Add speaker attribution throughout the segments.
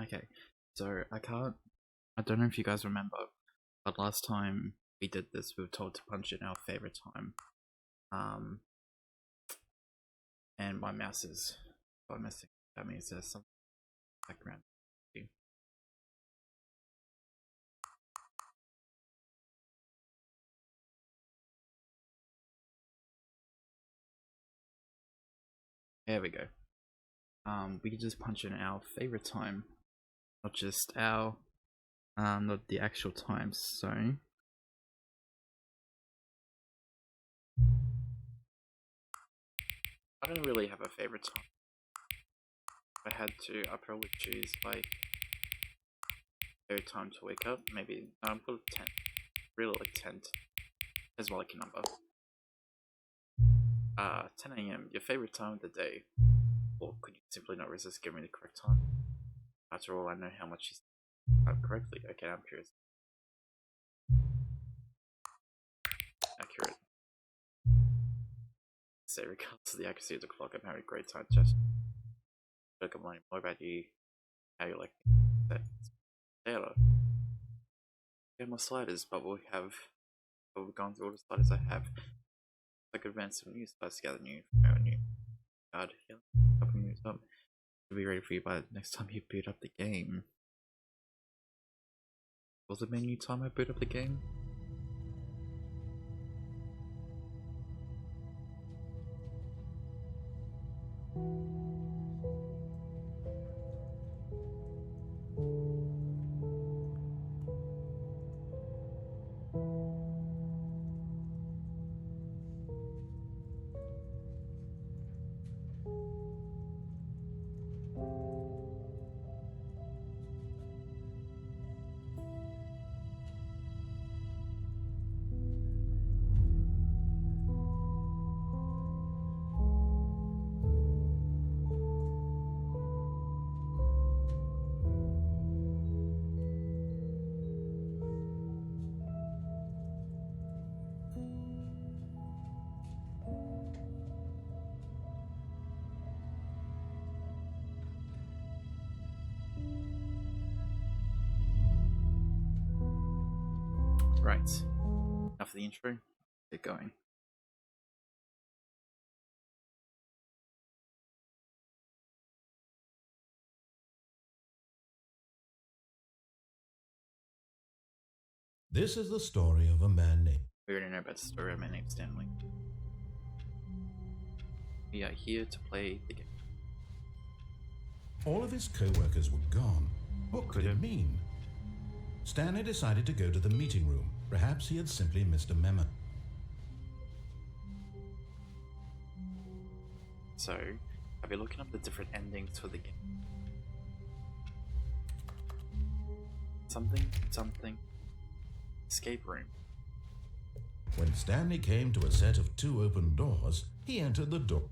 Speaker 1: Okay, so I don't know if you guys remember, but last time we did this, we were told to punch in our favorite time. And my mouse is missing. That means there's some background. There we go. We can just punch in our favorite time, not just our, not the actual time. So I don't really have a favorite time. If I had to, I'd probably choose like favorite time to wake up. Maybe I'll put 10. Really like 10 as well, like a number. 10 AM, your favorite time of the day. Or could you simply not resist giving me the correct time? After all, I know how much you said correctly. Okay, I'm curious. Accurate. Say, regardless of the accuracy of the clock, I'm having a great time just look, I'm learning more about you, how you like that. Taylor. We have more sliders, but we've gone through all the sliders I have. I could advance some new sliders together, new card, helping you up. To be ready for you by the next time you boot up the game. Was it menu time I boot up the game? Right. Enough of the intro. Get going.
Speaker 2: This is the story of a man named...
Speaker 1: We already know about the story of my name, Stanley. We are here to play the game.
Speaker 2: All of his co-workers were gone. What could it mean? Stanley decided to go to the meeting room. Perhaps he had simply missed a memo.
Speaker 1: So, I'll be looking up the different endings for the game. Something. Escape room.
Speaker 2: When Stanley came to a set of 2 open doors, he entered the door.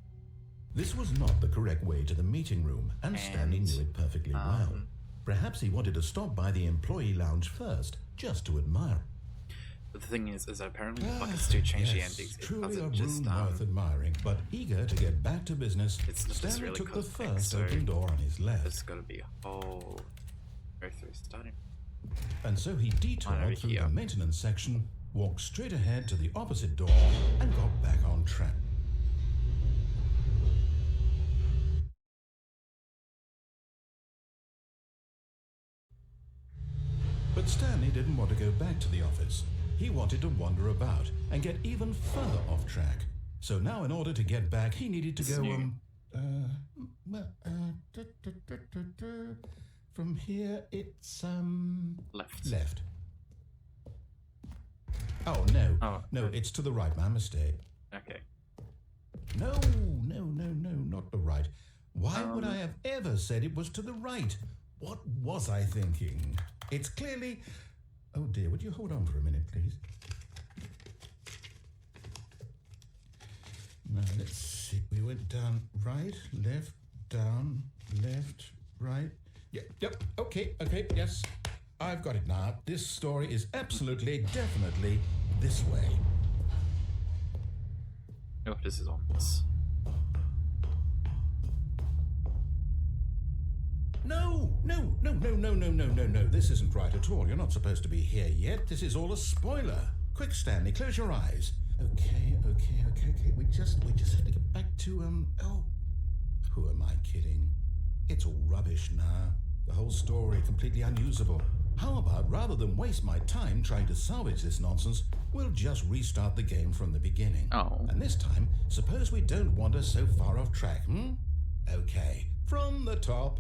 Speaker 2: This was not the correct way to the meeting room, and Stanley knew it perfectly well. Perhaps he wanted to stop by the employee lounge first, just to admire.
Speaker 1: But the thing is apparently buckets do change the endings. It
Speaker 2: Truly
Speaker 1: doesn't
Speaker 2: a
Speaker 1: just
Speaker 2: room worth admiring, but eager to get back to business, Stanley
Speaker 1: really
Speaker 2: took the
Speaker 1: cosmic,
Speaker 2: first
Speaker 1: so
Speaker 2: open door on his left.
Speaker 1: there's got to be a whole go through starting.
Speaker 2: And so he detoured through the maintenance section, walked straight ahead to the opposite door, and got back on track. But Stanley didn't want to go back to the office. He wanted to wander about and get even further off track. So now in order to get back, he needed to go, from here it's, left. Oh, no. No, it's to the right, my mistake.
Speaker 1: Okay.
Speaker 2: No, not the right. Why would I have ever said it was to the right? What was I thinking? It's clearly... Oh dear, would you hold on for a minute, please? Now, let's see. We went down right, left, down, left, right. Yep, okay, yes. I've got it now. This story is absolutely, definitely this way.
Speaker 1: Oh, this is on this.
Speaker 2: No, no, no, no, no, no, no, no, no. This isn't right at all. You're not supposed to be here yet. This is all a spoiler. Quick, Stanley, close your eyes. Okay. We just have to get back to, oh. Who am I kidding? It's all rubbish now. The whole story completely unusable. How about, rather than waste my time trying to salvage this nonsense, we'll just restart the game from the beginning.
Speaker 1: Oh.
Speaker 2: And this time, suppose we don't wander so far off track, hmm? Okay, from the top.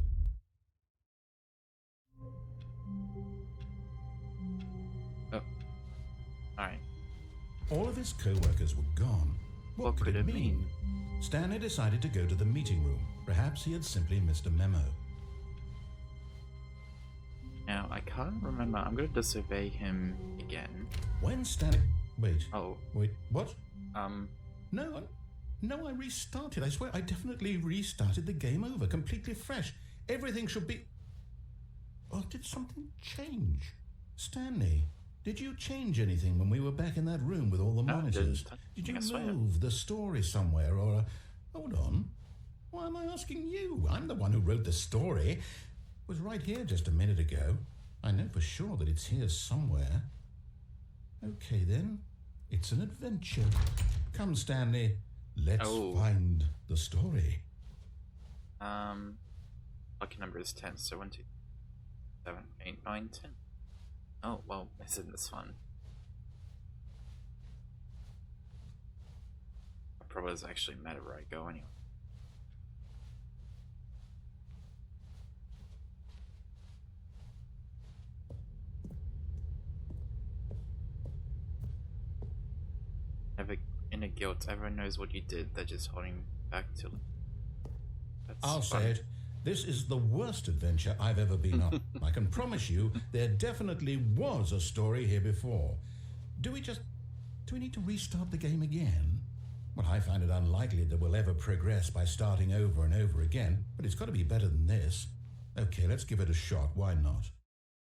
Speaker 1: Oh. Alright.
Speaker 2: All of his co-workers were gone.
Speaker 1: What could it mean?
Speaker 2: Stanley decided to go to the meeting room. Perhaps he had simply missed a memo.
Speaker 1: Now, I can't remember. I'm going to disobey him again.
Speaker 2: When Stanley... Wait.
Speaker 1: Oh.
Speaker 2: Wait, what?
Speaker 1: No,
Speaker 2: I restarted. I swear, I definitely restarted the game over, completely fresh. Everything should be... Or did something change? Stanley, did you change anything when we were back in that room with all the monitors? Did you move the story somewhere or... Hold on. Why am I asking you? I'm the one who wrote the story. It was right here just a minute ago. I know for sure that it's here somewhere. Okay, then. It's an adventure. Come, Stanley. Let's find the story.
Speaker 1: Lucky number is 10, so 1, 2, 7, 8, 9, 10. Oh, well, isn't this fun? It probably doesn't actually matter where I go anyway. Never inner guilt. Everyone knows what you did. They're just holding back till.
Speaker 2: I'll say it. This is the worst adventure I've ever been on. I can promise you there definitely was a story here before. Do we need to restart the game again? Well, I find it unlikely that we'll ever progress by starting over and over again, but it's got to be better than this. Okay, let's give it a shot. Why not?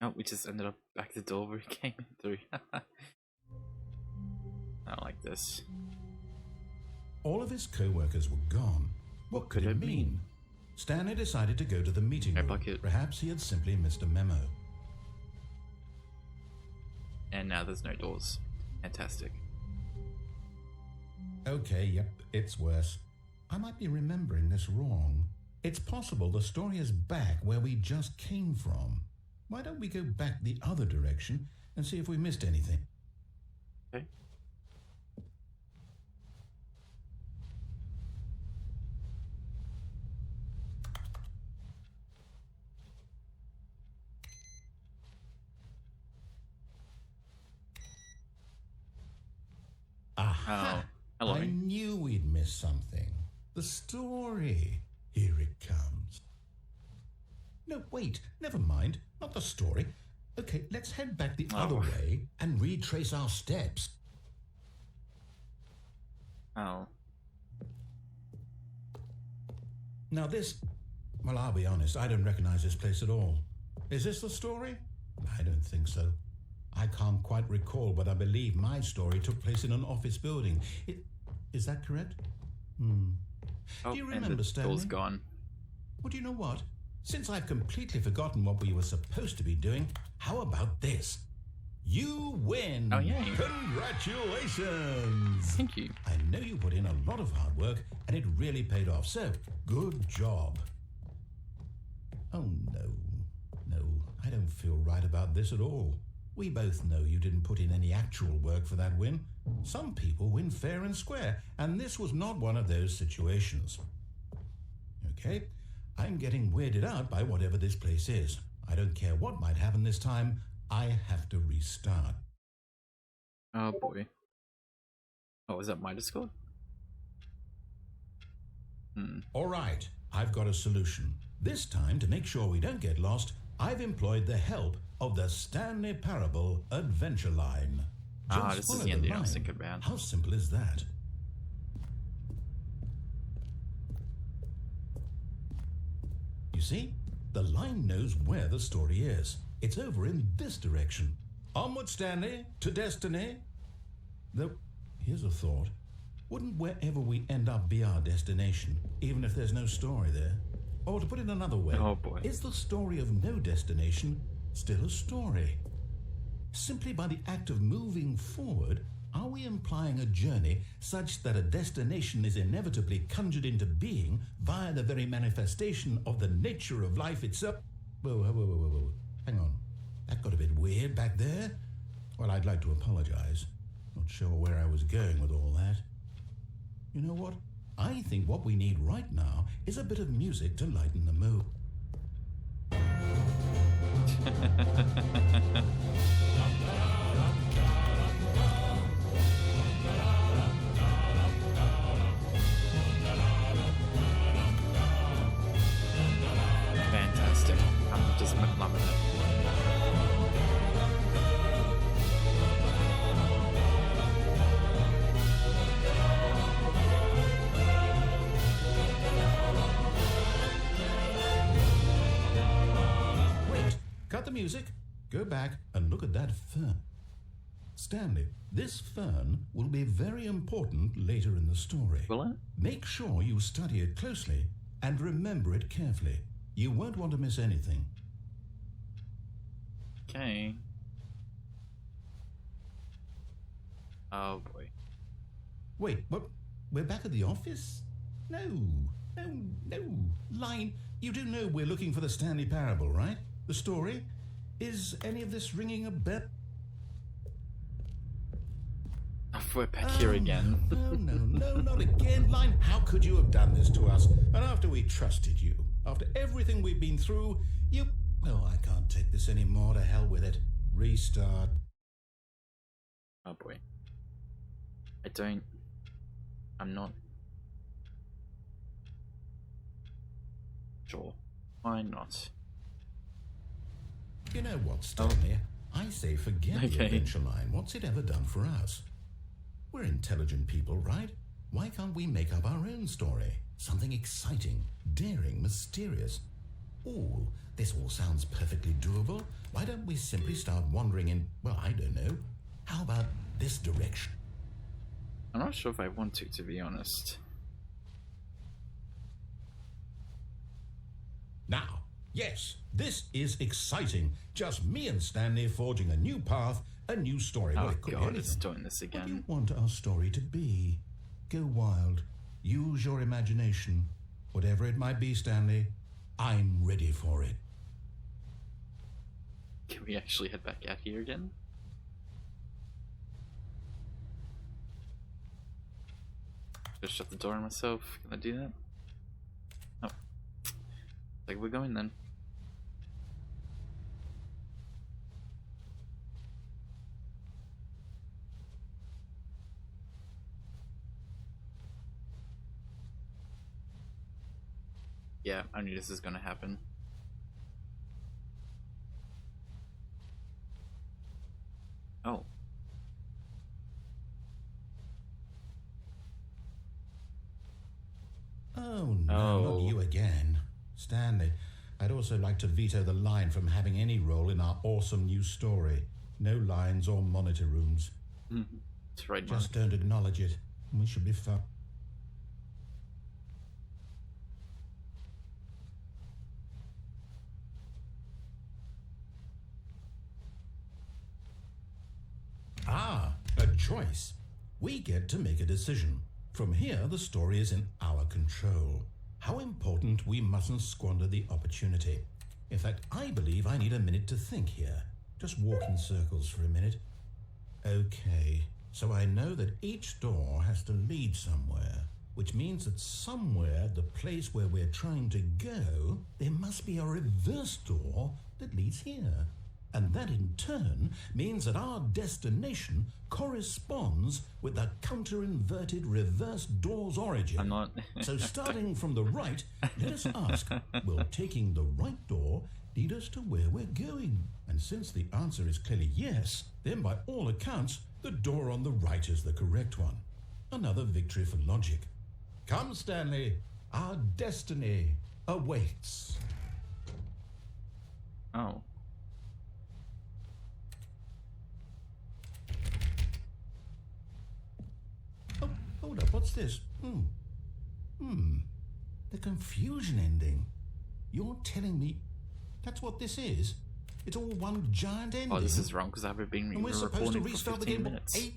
Speaker 1: Oh, we just ended up back the door we came in through. I don't like this.
Speaker 2: All of his co-workers were gone. What could it mean? Stanley decided to go to the meeting room. Perhaps he had simply missed a memo.
Speaker 1: And now there's no doors. Fantastic.
Speaker 2: Okay, yep, it's worse. I might be remembering this wrong. It's possible the story is back where we just came from. Why don't we go back the other direction and see if we missed anything?
Speaker 1: Okay.
Speaker 2: Aha!
Speaker 1: Oh, hello.
Speaker 2: I knew we'd miss something. The story. Here it comes. No, wait. Never mind. Not the story. Okay, let's head back the other way and retrace our steps.
Speaker 1: Oh.
Speaker 2: Now this... Well, I'll be honest. I don't recognize this place at all. Is this the story? I don't think so. I can't quite recall, but I believe my story took place in an office building. Is that correct?
Speaker 1: Oh,
Speaker 2: do you remember,
Speaker 1: and the
Speaker 2: Stanley?
Speaker 1: door's gone.
Speaker 2: Well, do you know what? Since I've completely forgotten what we were supposed to be doing, how about this? You win!
Speaker 1: Oh, yay.
Speaker 2: Congratulations!
Speaker 1: Thank you.
Speaker 2: I know you put in a lot of hard work, and it really paid off, so good job. Oh, no. No, I don't feel right about this at all. We both know you didn't put in any actual work for that win. Some people win fair and square, and this was not one of those situations. Okay, I'm getting weirded out by whatever this place is. I don't care what might happen this time. I have to restart.
Speaker 1: Oh boy. Oh, was that my Discord?
Speaker 2: All right, I've got a solution. This time, to make sure we don't get lost, I've employed the help of the Stanley Parable Adventure Line.
Speaker 1: This is the ending I was thinking about.
Speaker 2: How simple is that? You see, the line knows where the story is. It's over in this direction. Onward, Stanley, to destiny. Though, here's a thought. Wouldn't wherever we end up be our destination, even if there's no story there? Or to put it another way,
Speaker 1: Oh boy.
Speaker 2: is the story of no destination still a story? Simply by the act of moving forward, are we implying a journey such that a destination is inevitably conjured into being via the very manifestation of the nature of life itself? Whoa. Hang on. That got a bit weird back there. Well, I'd like to apologize. Not sure where I was going with all that. You know what? I think what we need right now is a bit of music to lighten the mood.
Speaker 1: Fantastic. I'm just loving it.
Speaker 2: Wait, cut the music, go back and look at that fern. Stanley, this fern will be very important later in the story.
Speaker 1: Will it?
Speaker 2: Make sure you study it closely and remember it carefully. You won't want to miss anything.
Speaker 1: Okay. Oh boy.
Speaker 2: Wait, what? We're back at the office? No. Line, you do know we're looking for the Stanley Parable, right? The story? Is any of this ringing a bell?
Speaker 1: Oh, we're back here again.
Speaker 2: No, not again. Line, how could you have done this to us? And after we trusted you, after everything we've been through, you... Well, I can't take this anymore. To hell with it. Restart.
Speaker 1: Oh boy. I'm not sure. Why not?
Speaker 2: You know what, Stanley? I say forget the adventure line. What's it ever done for us? We're intelligent people, right? Why can't we make up our own story? Something exciting, daring, mysterious. Oh, this all sounds perfectly doable. Why don't we simply start wandering in, well, I don't know. How about this direction?
Speaker 1: I'm not sure if I want to be honest.
Speaker 2: Now, yes, this is exciting. Just me and Stanley forging a new path, a new story.
Speaker 1: Oh
Speaker 2: Well, it could be
Speaker 1: god, it's
Speaker 2: anything.
Speaker 1: doing this
Speaker 2: What do you
Speaker 1: again.
Speaker 2: want our story to be? Go wild. Use your imagination. Whatever it might be, Stanley, I'm ready for it.
Speaker 1: Can we actually head back out here again? Just shut the door on myself. Can I do that? Oh. Like we're going then. Yeah, I knew this is gonna happen. Oh.
Speaker 2: Oh, no, not you again. Stanley, I'd also like to veto the line from having any role in our awesome new story. No lines or monitor rooms.
Speaker 1: That's right,
Speaker 2: Just don't acknowledge it. We should be fine. Ah, a choice. We get to make a decision. From here, the story is in our control. How important we mustn't squander the opportunity. In fact, I believe I need a minute to think here. Just walk in circles for a minute. Okay, so I know that each door has to lead somewhere, which means that somewhere, the place where we're trying to go, there must be a reverse door that leads here. And that in turn means that our destination corresponds with the counter-inverted reverse door's origin.
Speaker 1: I'm not.
Speaker 2: So starting from the right, let us ask, will taking the right door lead us to where we're going? And since the answer is clearly yes, then by all accounts, the door on the right is the correct one. Another victory for logic. Come, Stanley, our destiny awaits.
Speaker 1: Oh.
Speaker 2: Oh, hold up, what's this? The confusion ending. You're telling me that's what this is? It's all one giant ending?
Speaker 1: Oh, this is wrong because I haven't been
Speaker 2: and we're supposed to
Speaker 1: recording for
Speaker 2: restart
Speaker 1: 15
Speaker 2: the game
Speaker 1: minutes.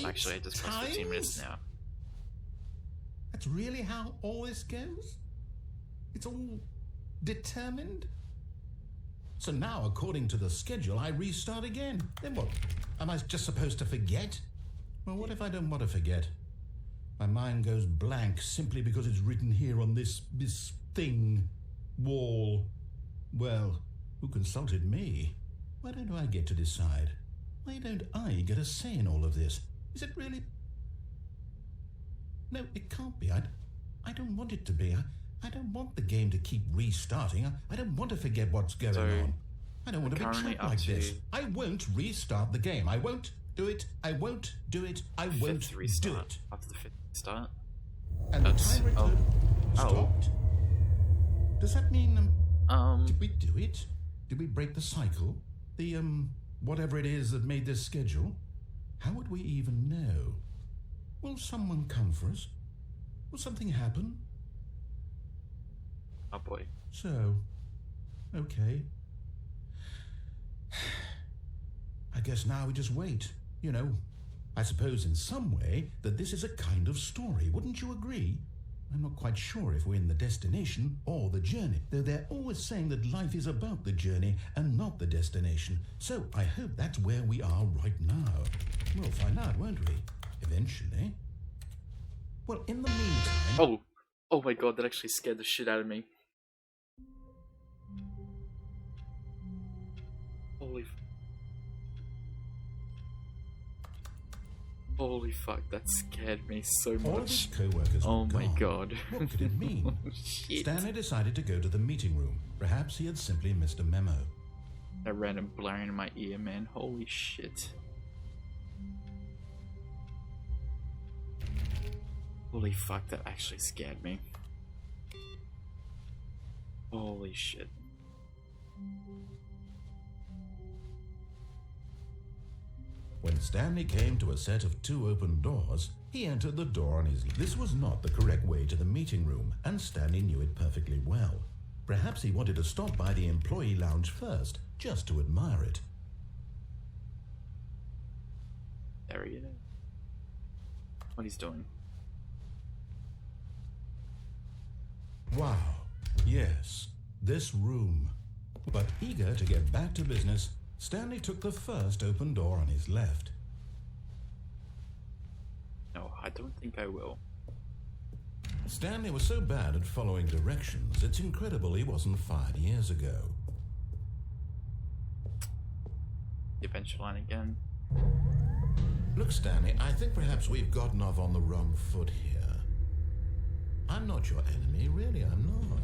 Speaker 1: Actually, I just crossed 15 minutes now.
Speaker 2: That's really how all this goes? It's all determined? So now, according to the schedule, I restart again. Then what? Am I just supposed to forget? Well, what if I don't want to forget? My mind goes blank simply because it's written here on this thing, wall. Well, who consulted me? Why don't I get to decide? Why don't I get a say in all of this? Is it really? No, it can't be. I don't want it to be. I don't want the game to keep restarting. I don't want to forget what's going on. I don't want to be trapped like this. I won't restart the game. I won't do it. I won't do it. I won't do it.
Speaker 1: After the 5th restart.
Speaker 2: And the timer stopped. Does that mean did we do it? Did we break the cycle? The whatever it is that made this schedule? How would we even know? Will someone come for us? Will something happen?
Speaker 1: Oh boy.
Speaker 2: So, okay. I guess now we just wait. You know, I suppose in some way that this is a kind of story. Wouldn't you agree? I'm not quite sure if we're in the destination or the journey, though they're always saying that life is about the journey and not the destination. So I hope that's where we are right now. We'll find out, won't we? Eventually. Well, in the meantime...
Speaker 1: Oh my god, that actually scared the shit out of me. Holy fuck, that scared me so much.
Speaker 2: All of his co-workers
Speaker 1: oh
Speaker 2: were
Speaker 1: my
Speaker 2: gone.
Speaker 1: God.
Speaker 2: What could it mean?
Speaker 1: Shit.
Speaker 2: Stanley decided to go to the meeting room. Perhaps he had simply missed a memo.
Speaker 1: That random blaring in my ear, man. Holy shit. Holy fuck, that actually scared me. Holy shit.
Speaker 2: When Stanley came to a set of 2 open doors, he entered the door on his... This was not the correct way to the meeting room, and Stanley knew it perfectly well. Perhaps he wanted to stop by the employee lounge first, just to admire it.
Speaker 1: There he is. What he's doing.
Speaker 2: Wow, yes, this room. But eager to get back to business, Stanley took the first open door on his left.
Speaker 1: No, I don't think I will.
Speaker 2: Stanley was so bad at following directions, it's incredible he wasn't fired years ago.
Speaker 1: The adventure line again.
Speaker 2: Look, Stanley, I think perhaps we've gotten off on the wrong foot here. I'm not your enemy, really, I'm not.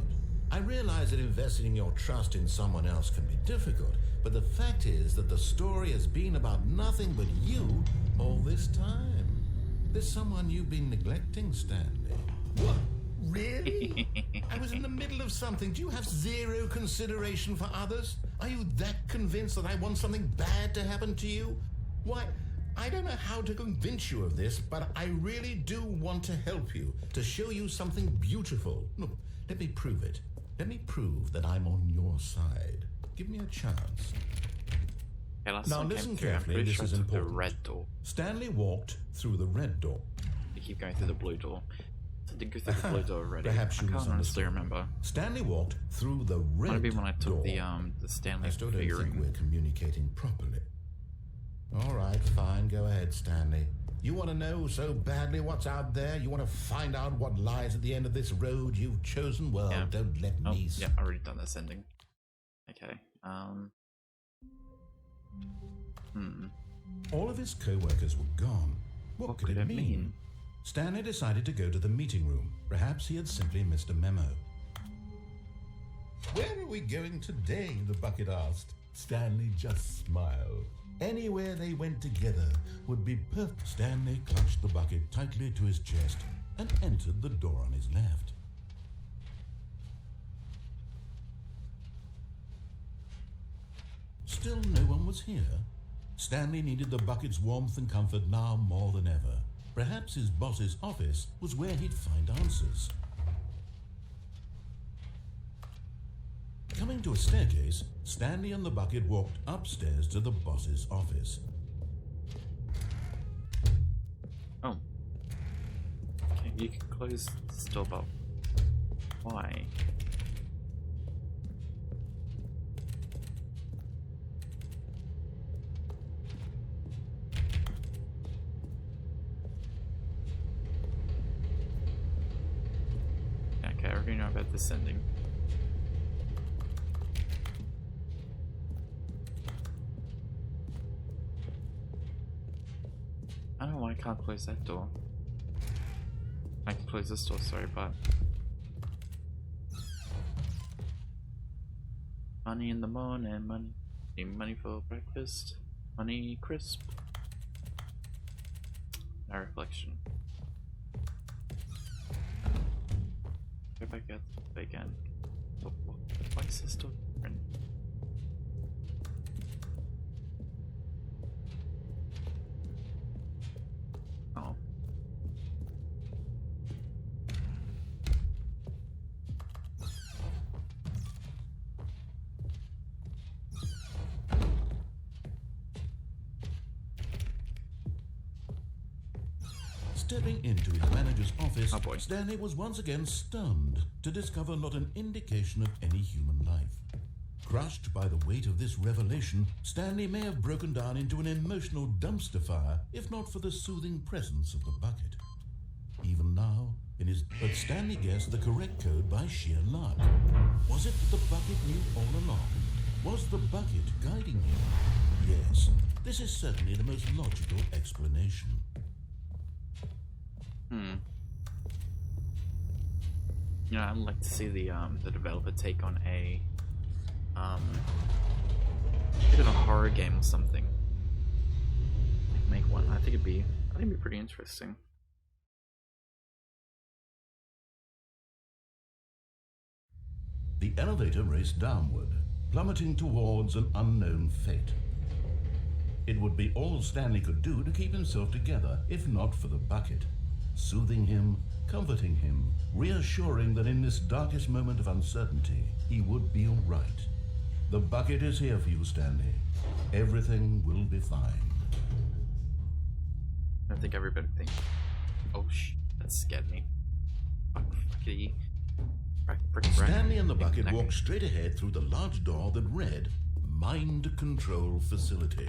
Speaker 2: I realize that investing your trust in someone else can be difficult, but the fact is that the story has been about nothing but you all this time. There's someone you've been neglecting, Stanley. What? Really? I was in the middle of something. Do you have zero consideration for others? Are you that convinced that I want something bad to happen to you? Why, I don't know how to convince you of this, but I really do want to help you, to show you something beautiful. Look, let me prove it. Let me prove that I'm on your side. Give me a chance.
Speaker 1: Okay,
Speaker 2: now listen carefully, this is important.
Speaker 1: The red door.
Speaker 2: Stanley walked through the red door.
Speaker 1: You keep going through the blue door. So I did go through the blue door already.
Speaker 2: Perhaps
Speaker 1: I can't honestly remember.
Speaker 2: Stanley walked through the red door.
Speaker 1: Might be when I took the Stanley
Speaker 2: I still don't
Speaker 1: figuring.
Speaker 2: think we're communicating properly. All right, fine. Go ahead, Stanley. You want to know so badly what's out there? You want to find out what lies at the end of this road you've chosen? Well,
Speaker 1: yeah.
Speaker 2: Don't let me...
Speaker 1: Yeah, I've already done this ending. Okay,
Speaker 2: All of his co-workers were gone. What could it mean? Stanley decided to go to the meeting room. Perhaps he had simply missed a memo. Where are we going today? The bucket asked. Stanley just smiled. Anywhere they went together would be perfect. Stanley clutched the bucket tightly to his chest and entered the door on his left. Still no one was here. Stanley needed the bucket's warmth and comfort now more than ever. Perhaps his boss's office was where he'd find answers. Coming to a staircase, Stanley and the bucket walked upstairs to the boss's office.
Speaker 1: Oh. Okay, you can close this door, but why? Okay, I already know about this ending. I don't know why I can't close that door. I can close this door, sorry, but... Money in the morning, money for breakfast, money crisp. No reflection. Go back out again. Why is this door different? Oh.
Speaker 2: Stepping into his manager's office,
Speaker 1: Oh boy.
Speaker 2: Stanley was once again stunned to discover not an indication of any human life. Crushed by the weight of this revelation, Stanley may have broken down into an emotional dumpster fire if not for the soothing presence of the bucket. Even now, but Stanley guessed the correct code by sheer luck. Was it that the bucket knew all along? Was the bucket guiding him? Yes, this is certainly the most logical explanation.
Speaker 1: You know, I'd like to see the developer take on a bit of a horror game or something. Make one. I think it'd be pretty interesting.
Speaker 2: The elevator raced downward, plummeting towards an unknown fate. It would be all Stanley could do to keep himself together, if not for the bucket. Soothing him, comforting him, reassuring that in this darkest moment of uncertainty, he would be all right. The bucket is here for you, Stanley. Everything will be fine.
Speaker 1: I think everybody thinks, oh that scared me. Fuckity.
Speaker 2: Stanley and the bucket walked straight ahead through the large door that read, Mind Control Facility.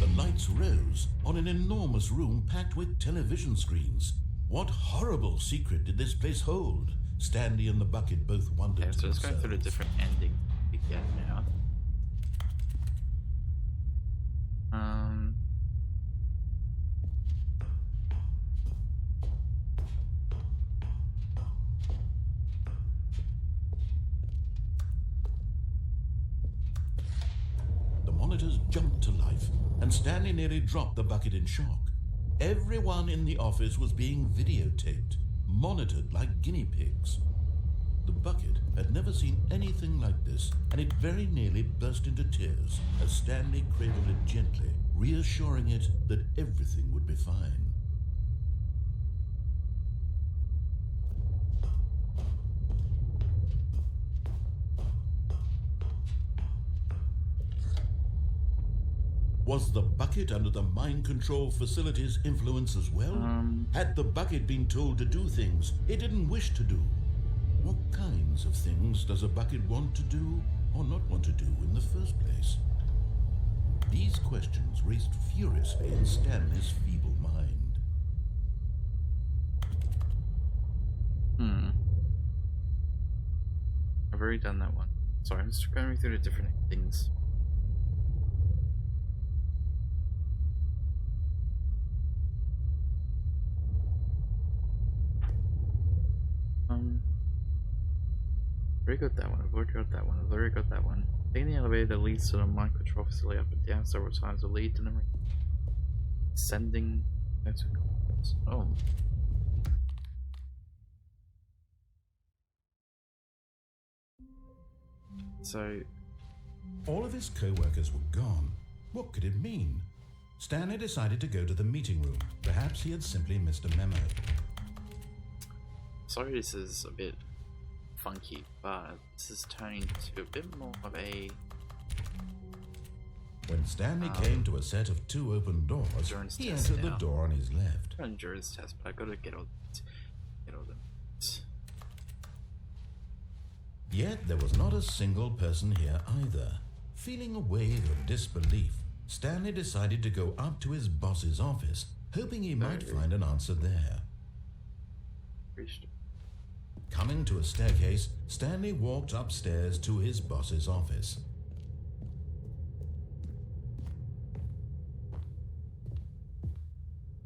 Speaker 2: The lights rose on an enormous room packed with television screens. What horrible secret did this place hold? Stanley and the bucket both wondered.
Speaker 1: Okay, so let's go through the different endings we get now.
Speaker 2: The monitors jumped to life, and Stanley nearly dropped the bucket in shock. Everyone in the office was being videotaped, monitored like guinea pigs. The bucket had never seen anything like this, and it very nearly burst into tears as Stanley cradled it gently, reassuring it that everything would be fine. Was the bucket under the mind control facility's influence as well? Had the bucket been told to do things it didn't wish to do? What kinds of things does a bucket want to do or not want to do in the first place? These questions raced furiously in Stanley's feeble mind.
Speaker 1: I've already done that one. Sorry, I'm just going through the different things. I've already got that one, I've already got that one, I've already got that one. Taking the elevator that leads to the mind control facility up and down several times will lead to the sending. Oh. So
Speaker 2: all of his co-workers were gone. What could it mean? Stanley decided to go to the meeting room. Perhaps he had simply missed a memo.
Speaker 1: Sorry, this is a bit funky, but this is turning to a bit more of a...
Speaker 2: When Stanley came to a set of 2 open doors, he entered the door on his left.
Speaker 1: Endurance test, but I gotta get all them.
Speaker 2: Yet there was not a single person here either. Feeling a wave of disbelief, Stanley decided to go up to his boss's office, hoping he might find an answer there. Coming to a staircase, Stanley walked upstairs to his boss's office.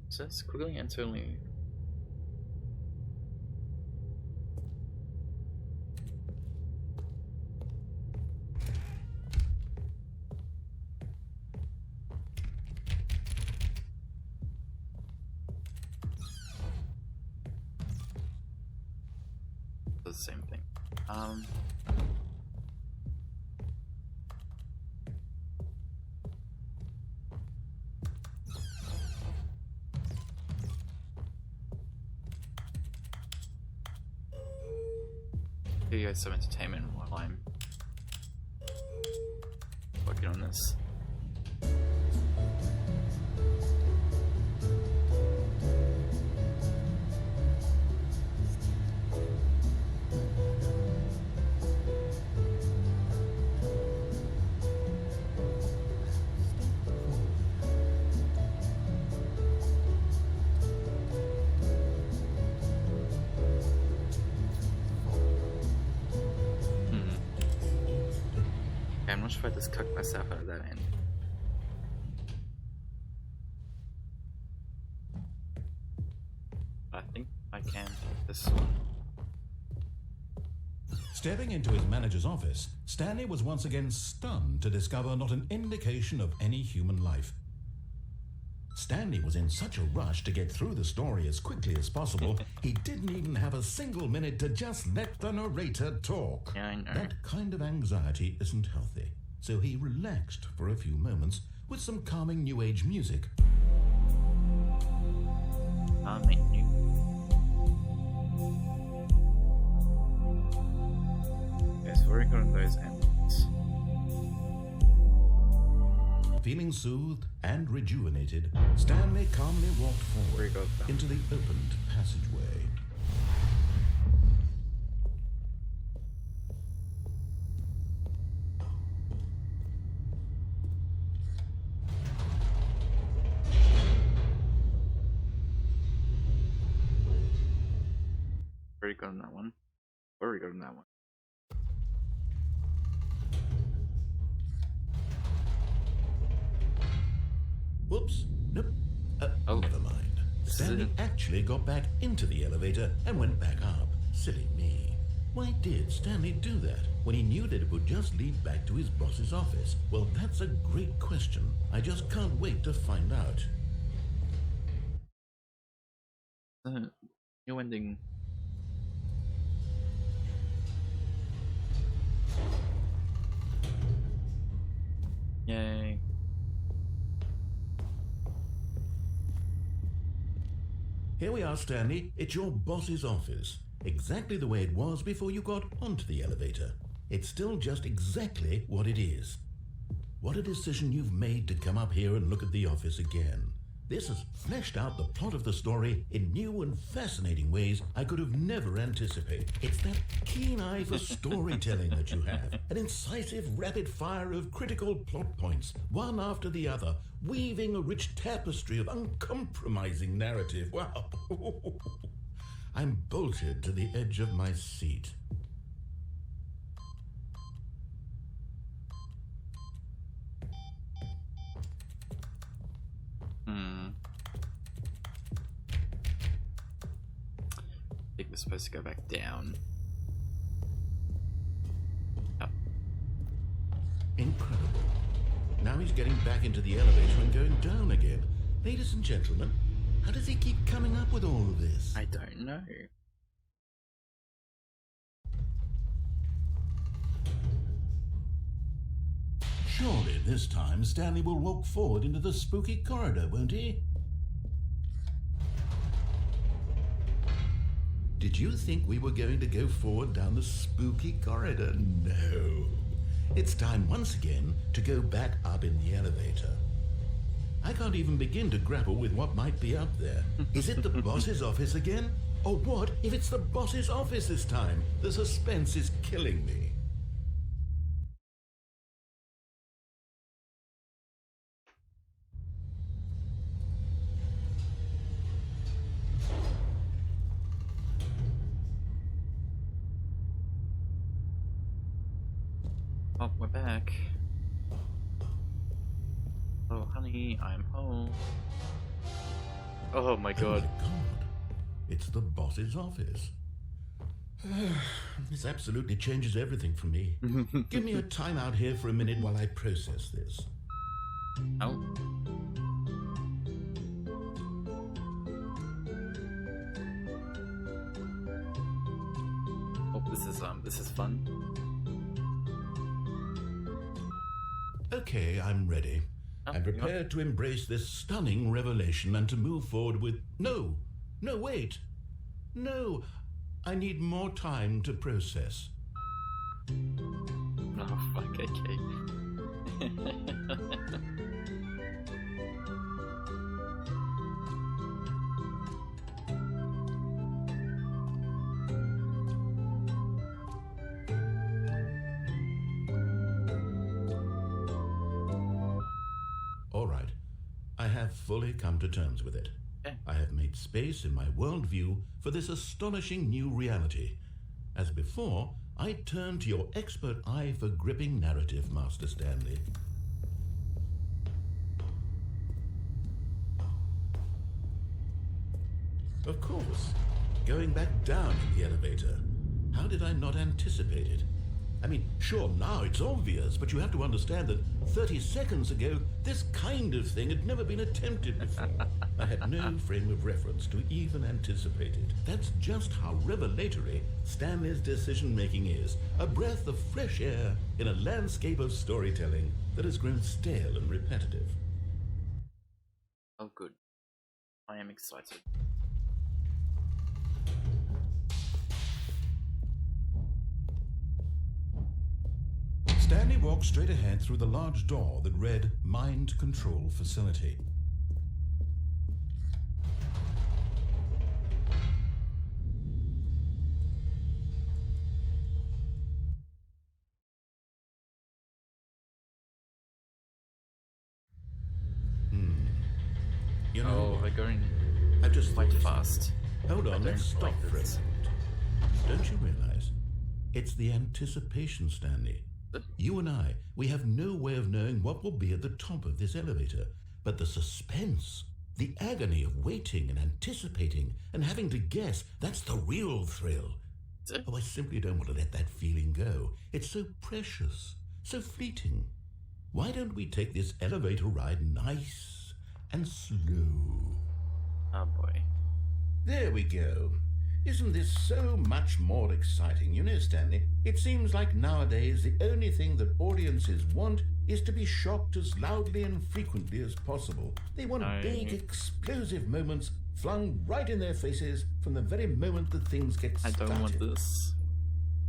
Speaker 1: Says quickly and certainly. The same thing. Give you guys some entertainment while I'm working on this. I'm not sure if I just cut myself out of that end. I think I can take this one.
Speaker 2: Stepping into his manager's office, Stanley was once again stunned to discover not an indication of any human life. Stanley was in such a rush to get through the story as quickly as possible, he didn't even have a single minute to just let the narrator talk.
Speaker 1: Yeah, I know.
Speaker 2: That kind of anxiety isn't healthy, so he relaxed for a few moments with some calming new age music.
Speaker 1: Yes, working on those ends.
Speaker 2: Feeling soothed and rejuvenated, Stanley calmly walked forward into the opened passageway.
Speaker 1: Very good on that one. Very good on that one.
Speaker 2: Whoops. Nope. Never mind. Stanley actually got back into the elevator and went back up. Silly me. Why did Stanley do that when he knew that it would just lead back to his boss's office? Well, that's a great question. I just can't wait to find out.
Speaker 1: New ending. Yay.
Speaker 2: Here we are, Stanley. It's your boss's office. Exactly the way it was before you got onto the elevator. It's still just exactly what it is. What a decision you've made to come up here and look at the office again. This has fleshed out the plot of the story in new and fascinating ways I could have never anticipated. It's that keen eye for storytelling that you have. An incisive rapid fire of critical plot points, one after the other, weaving a rich tapestry of uncompromising narrative. Wow. I'm bolted to the edge of my seat.
Speaker 1: I think we're supposed to go back down. Up.
Speaker 2: Incredible. Now he's getting back into the elevator and going down again. Ladies and gentlemen, how does he keep coming up with all of this?
Speaker 1: I don't know.
Speaker 2: Surely this time Stanley will walk forward into the spooky corridor, won't he? Did you think we were going to go forward down the spooky corridor? No. It's time once again to go back up in the elevator. I can't even begin to grapple with what might be up there. Is it the boss's office again? Or what if it's the boss's office this time? The suspense is killing me.
Speaker 1: Oh, we're back. Oh, honey, I'm home. Oh my god.
Speaker 2: Oh my god. It's the boss's office. This absolutely changes everything for me. Give me a time out here for a minute while I process this.
Speaker 1: Oh. Oh, this is fun.
Speaker 2: Okay, I'm ready.
Speaker 1: Oh,
Speaker 2: I'm prepared to embrace this stunning revelation and to move forward with... No, wait. No, I need more time to process.
Speaker 1: Oh, fuck, okay.
Speaker 2: All right, I have fully come to terms with it.
Speaker 1: Okay.
Speaker 2: I have made space in my worldview for this astonishing new reality. As before, I turn to your expert eye for gripping narrative, Master Stanley. Of course, going back down in the elevator. How did I not anticipate it? I mean, sure, now it's obvious, but you have to understand that 30 seconds ago, this kind of thing had never been attempted before. I had no frame of reference to even anticipate it. That's just how revelatory Stanley's decision-making is. A breath of fresh air in a landscape of storytelling that has grown stale and repetitive.
Speaker 1: Oh, good. I am excited.
Speaker 2: Stanley walked straight ahead through the large door that read Mind Control Facility. You know,
Speaker 1: Oh, we're going
Speaker 2: I've just
Speaker 1: quite
Speaker 2: thought of
Speaker 1: fast.
Speaker 2: something. Hold on, let's stop
Speaker 1: like
Speaker 2: for a
Speaker 1: this.
Speaker 2: moment. Don't you realize? It's the anticipation, Stanley. You and I, we have no way of knowing what will be at the top of this elevator. But the suspense, the agony of waiting and anticipating and having to guess, that's the real thrill. Oh, I simply don't want to let that feeling go. It's so precious, so fleeting. Why don't we take this elevator ride nice and slow?
Speaker 1: Oh boy.
Speaker 2: There we go. Isn't this so much more exciting? You know, Stanley, it seems like nowadays the only thing that audiences want is to be shocked as loudly and frequently as possible. They want big, explosive moments flung right in their faces from the very moment that things get started.
Speaker 1: I don't want this.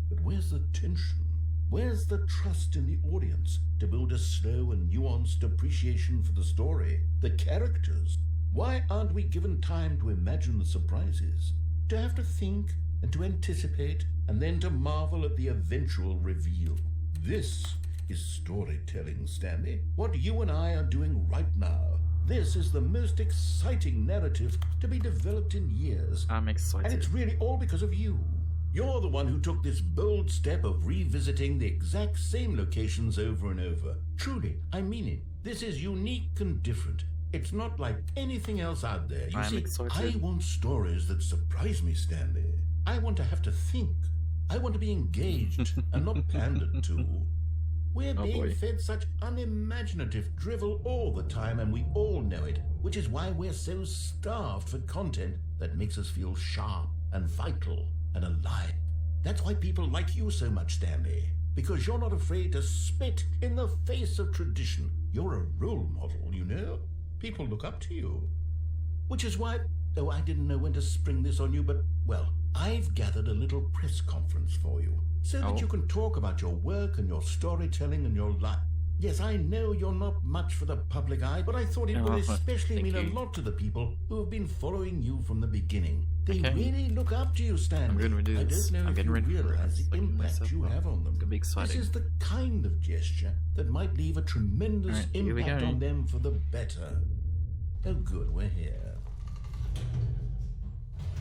Speaker 2: But where's the tension? Where's the trust in the audience to build a slow and nuanced appreciation for the story, the characters? Why aren't we given time to imagine the surprises? To have to think and to anticipate and then to marvel at the eventual reveal. This is storytelling, Stanley. What you and I are doing right now. This is the most exciting narrative to be developed in years.
Speaker 1: I'm excited.
Speaker 2: And it's really all because of you. You're the one who took this bold step of revisiting the exact same locations over and over. Truly, I mean it. This is unique and different. It's not like anything else out there. You see,
Speaker 1: excited.
Speaker 2: I want stories that surprise me, Stanley. I want to have to think. I want to be engaged and not pandered to. We're being fed such unimaginative drivel all the time, and we all know it, which is why we're so starved for content that makes us feel sharp and vital and alive. That's why people like you so much, Stanley. because you're not afraid to spit in the face of tradition. You're a role model, you know? People look up to you. Which is why, though I didn't know when to spring this on you, but, well, I've gathered a little press conference for you, so that you can talk about your work and your storytelling and your life. Yes, I know you're not much for the public eye, but I thought it would especially mean a lot to the people who have been following you from the beginning. They really look up to you, Stanley.
Speaker 1: I'm going to do this.
Speaker 2: I don't know if you realize the impact you have on them.
Speaker 1: It's going to be exciting.
Speaker 2: This is the kind of gesture that might leave a tremendous impact on them for the better. Oh good, we're here.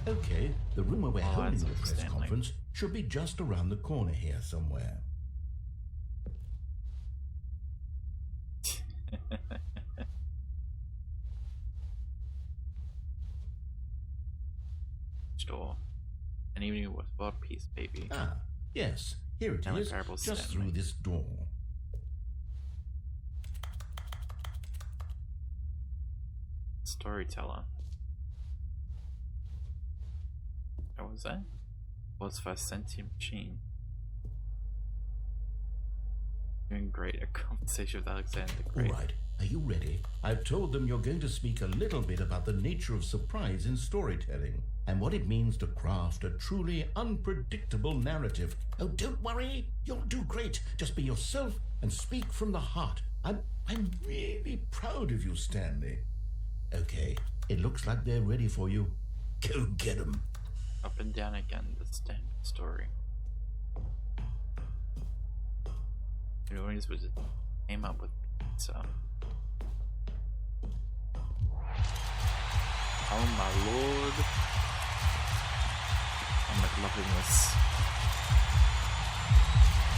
Speaker 2: Okay, the room where we're holding the press conference should be just around the corner here somewhere.
Speaker 1: Door. And even it was bought piece, baby.
Speaker 2: Ah, yes, here it is, just through this door.
Speaker 1: Storyteller. What was that? What's for a sentient machine? Doing great. A conversation with Alexander the Great.
Speaker 2: All right, are you ready? I've told them you're going to speak a little bit about the nature of surprise in storytelling and what it means to craft a truly unpredictable narrative. Oh, don't worry, you'll do great. Just be yourself and speak from the heart. I'm really proud of you, Stanley. Okay, it looks like they're ready for you. Go get them.
Speaker 1: Up and down again, the standard story. It always was came up with pizza. Oh my lord. I'm like loving this.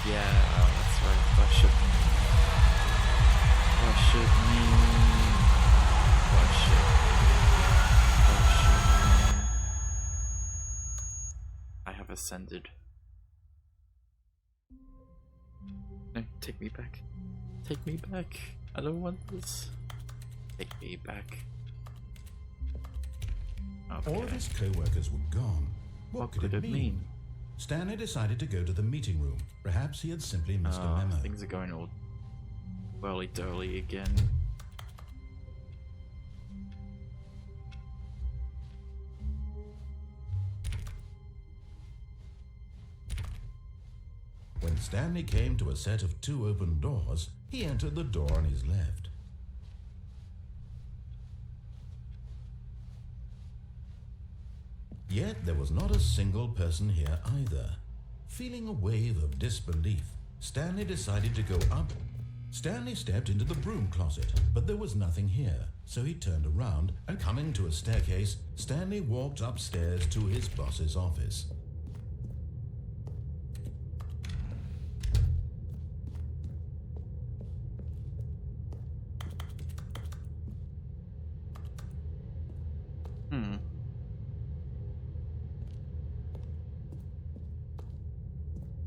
Speaker 1: Yeah, that's right. Worship me. Worship me. Worship. Worship me. I have ascended. No, take me back. Take me back. I don't want this. Take me back. Okay.
Speaker 2: All of his co-workers were gone. What could it mean? Stanley decided to go to the meeting room. Perhaps he had simply missed a memo.
Speaker 1: Things are going all whirly-durly again.
Speaker 2: When Stanley came to a set of 2 open doors, he entered the door on his left. Yet there was not a single person here either. Feeling a wave of disbelief, Stanley decided to go up. Stanley stepped into the broom closet, but there was nothing here, so he turned around and, coming to a staircase, Stanley walked upstairs to his boss's office.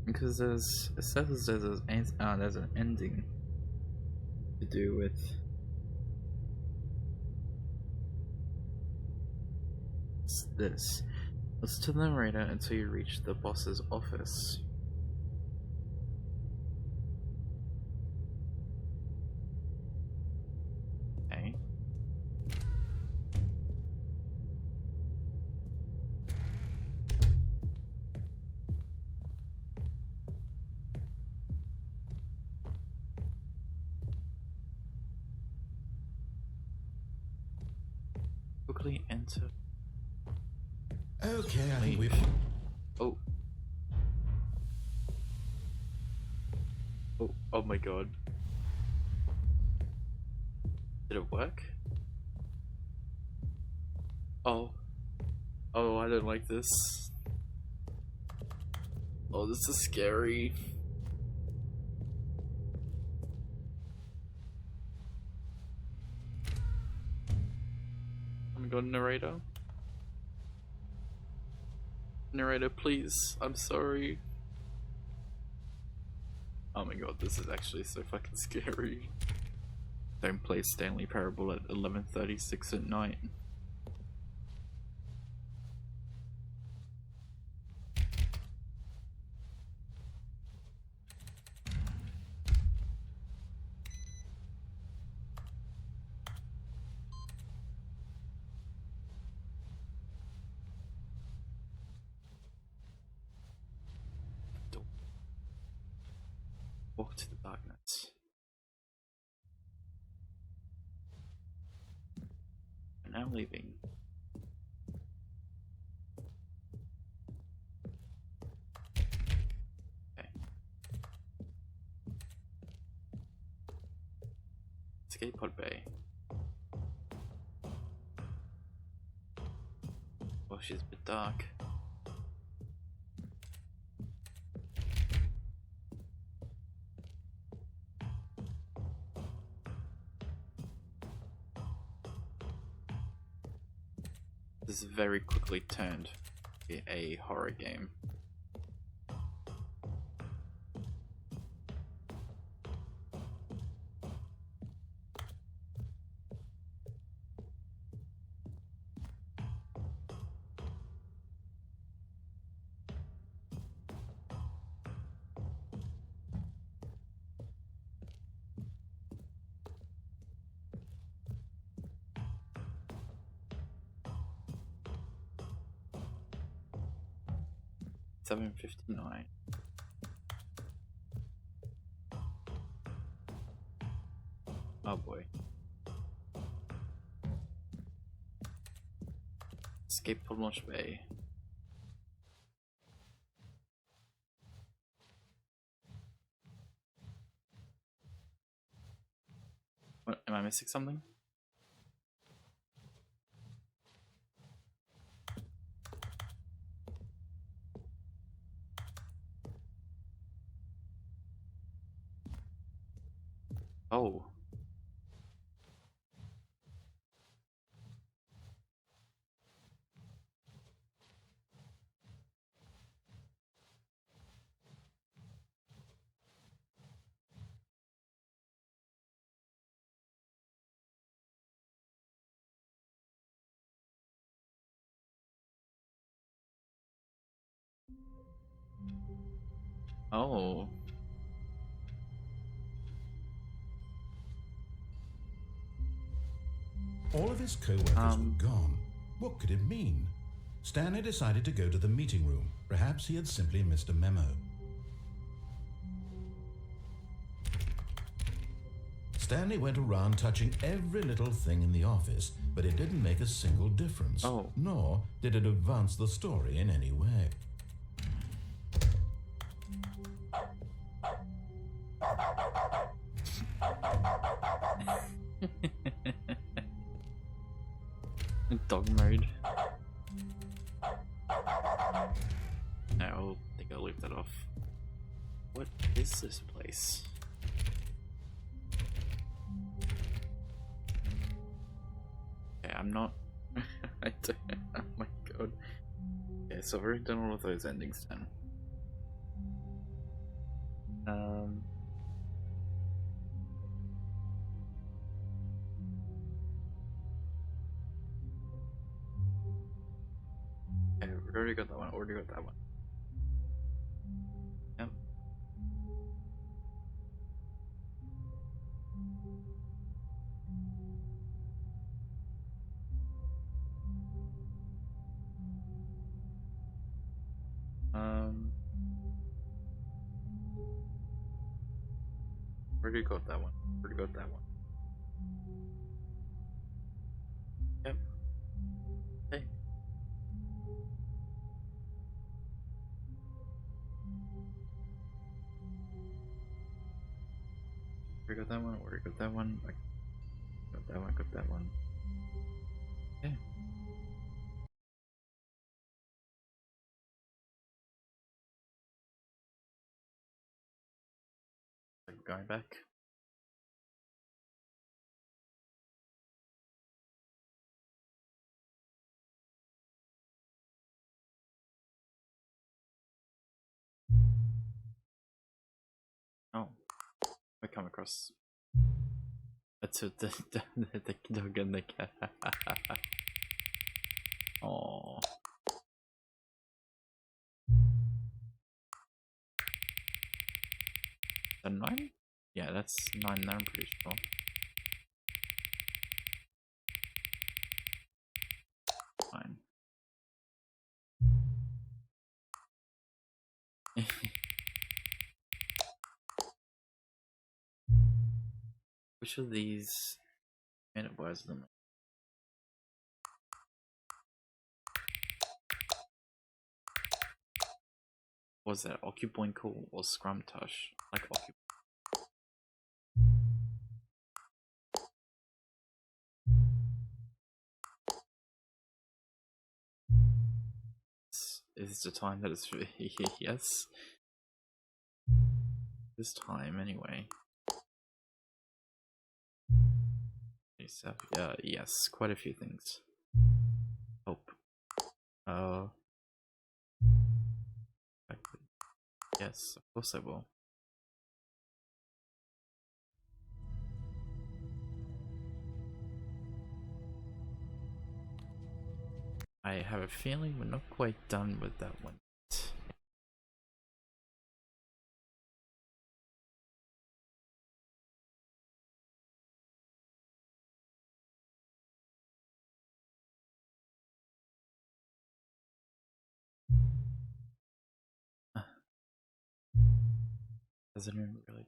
Speaker 1: Because it says there's an ending to do with this. Listen to the narrator until you reach the boss's office. Okay. Quickly enter.
Speaker 2: Okay, I think we've...
Speaker 1: Oh. Oh my god. Did it work? Oh. Oh, I don't like this. Oh, this is scary. Oh my god, narrator. Narrator, please. I'm sorry. Oh my god, this is actually so fucking scary. Don't play Stanley Parable at 11:36 at night. Walk to the darkness. We're now leaving. Okay. Escape pod bay. Well, she's a bit dark. This very quickly turned a horror game. $7.59. Oh boy. Escape pod launch bay. What, am I missing something? Oh. Oh.
Speaker 2: All of his co-workers were gone. What could it mean? Stanley decided to go to the meeting room. Perhaps he had simply missed a memo. Stanley went around touching every little thing in the office, but it didn't make a single difference.
Speaker 1: Oh.
Speaker 2: Nor did it advance the story in any way.
Speaker 1: Dog mode. I think I'll leave that off. What is this place? Okay, I'm not. I don't. Oh my god. Okay, so I've already done all of those endings then. Okay, we already got that one. Already got that one. Yep. Already got that one. Already got that one. Yep. Hey. Already got that one. Already got that one. Got that one. Got that one. Okay. Going back. Oh, we come across. That's the dog and the cat. Oh. That 9? Yeah, that's 9 there, I'm pretty sure. Fine. Which of these made it worse than was that Occupoinkle or Scrumtush? Like is the time that it's yes. This time anyway. Yes, quite a few things. Hope. Yes, of course I will. I have a feeling we're not quite done with that one. Doesn't even really.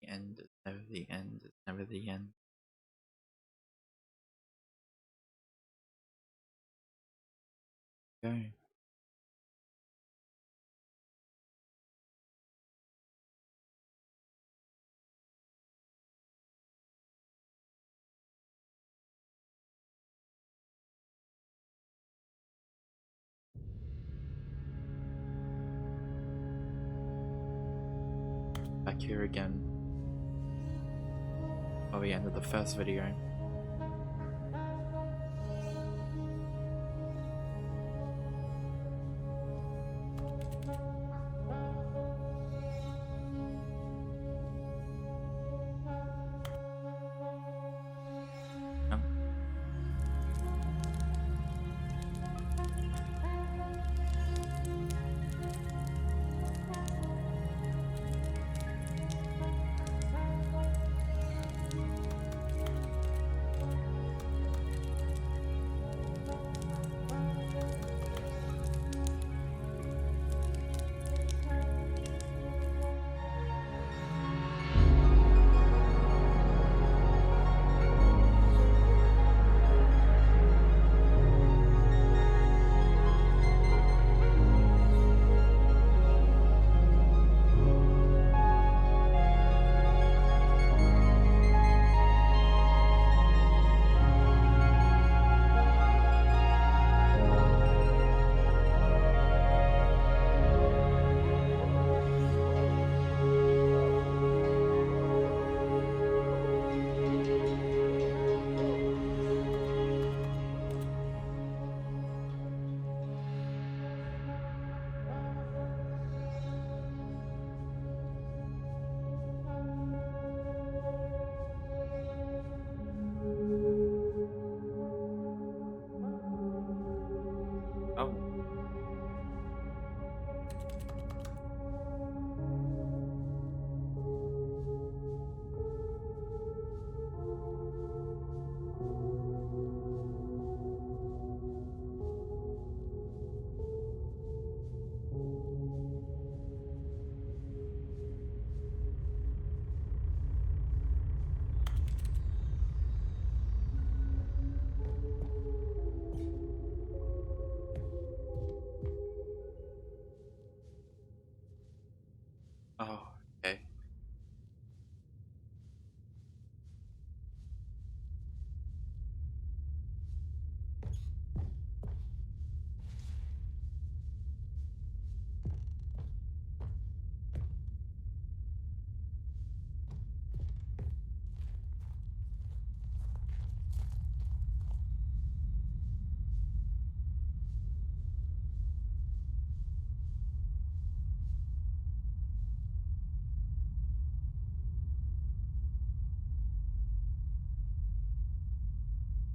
Speaker 1: The end is never the end, it's never the end. Okay. Back here again. By the end of the first video.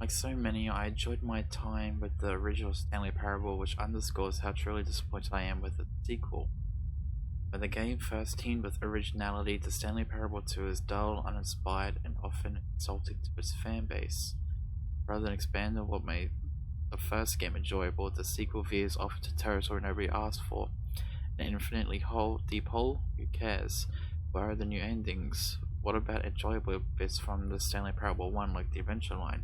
Speaker 1: Like so many, I enjoyed my time with the original Stanley Parable, which underscores how truly disappointed I am with the sequel. When the game first teamed with originality, the Stanley Parable 2 is dull, uninspired, and often insulting to its fanbase. Rather than expand on what made the first game enjoyable, the sequel veers off into territory nobody asked for. An infinitely deep hole? Who cares? Where are the new endings? What about enjoyable bits from the Stanley Parable 1 like the adventure line?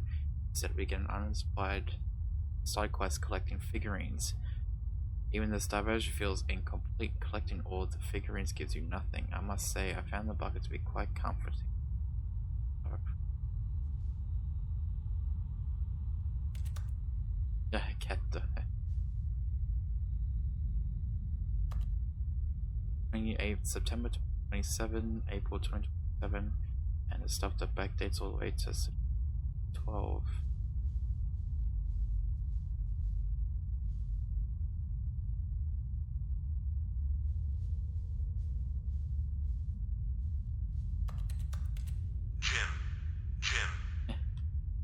Speaker 1: Instead we get an uninspired side quest collecting figurines. Even this diversion feels incomplete. Collecting all the figurines gives you nothing. I must say, I found the bucket to be quite comforting. Cat 28th September 2027, April 2027, and the stuff that backdates all the way to 12.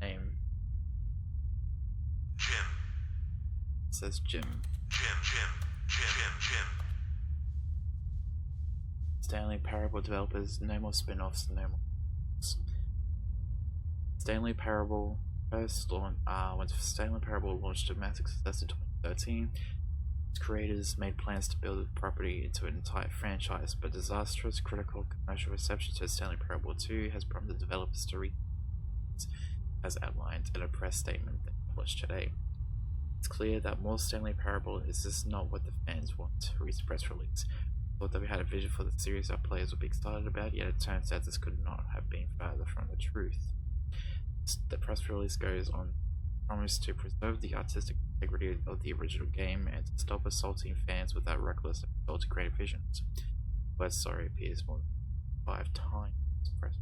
Speaker 1: Name.
Speaker 3: Jim.
Speaker 1: It says Jim.
Speaker 3: Jim.
Speaker 1: Stanley Parable developers, no more spin-offs, no more. Stanley Parable first launched, when Stanley Parable launched to massive success in 2013, its creators made plans to build the property into an entire franchise, but disastrous critical commercial reception to Stanley Parable 2 has prompted developers to as outlined in a press statement that published today. It's clear that more Stanley Parable is just not what the fans want, reads the press release. Thought that we had a vision for the series our players would be excited about, yet it turns out this could not have been further from the truth. The press release goes on to promise to preserve the artistic integrity of the original game and to stop assaulting fans with that reckless and insulting creative visions. But sorry appears more than 5 times in this press.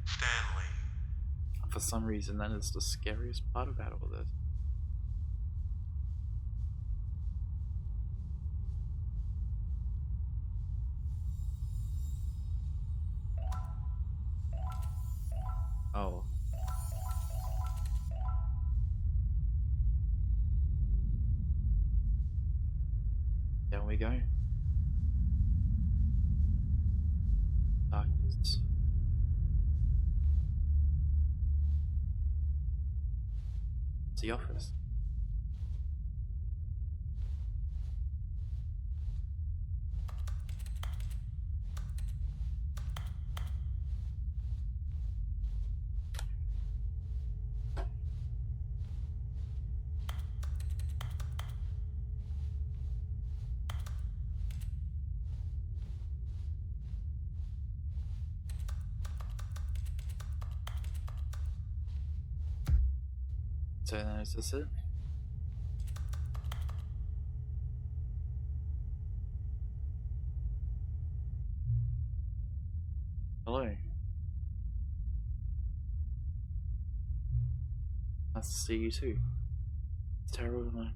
Speaker 3: Stanley.
Speaker 1: For some reason, that is the scariest part about all this. Oh. Down we go. Darkness. It's the office. So is this it? Hello. Nice to see you too. It's terrible, man.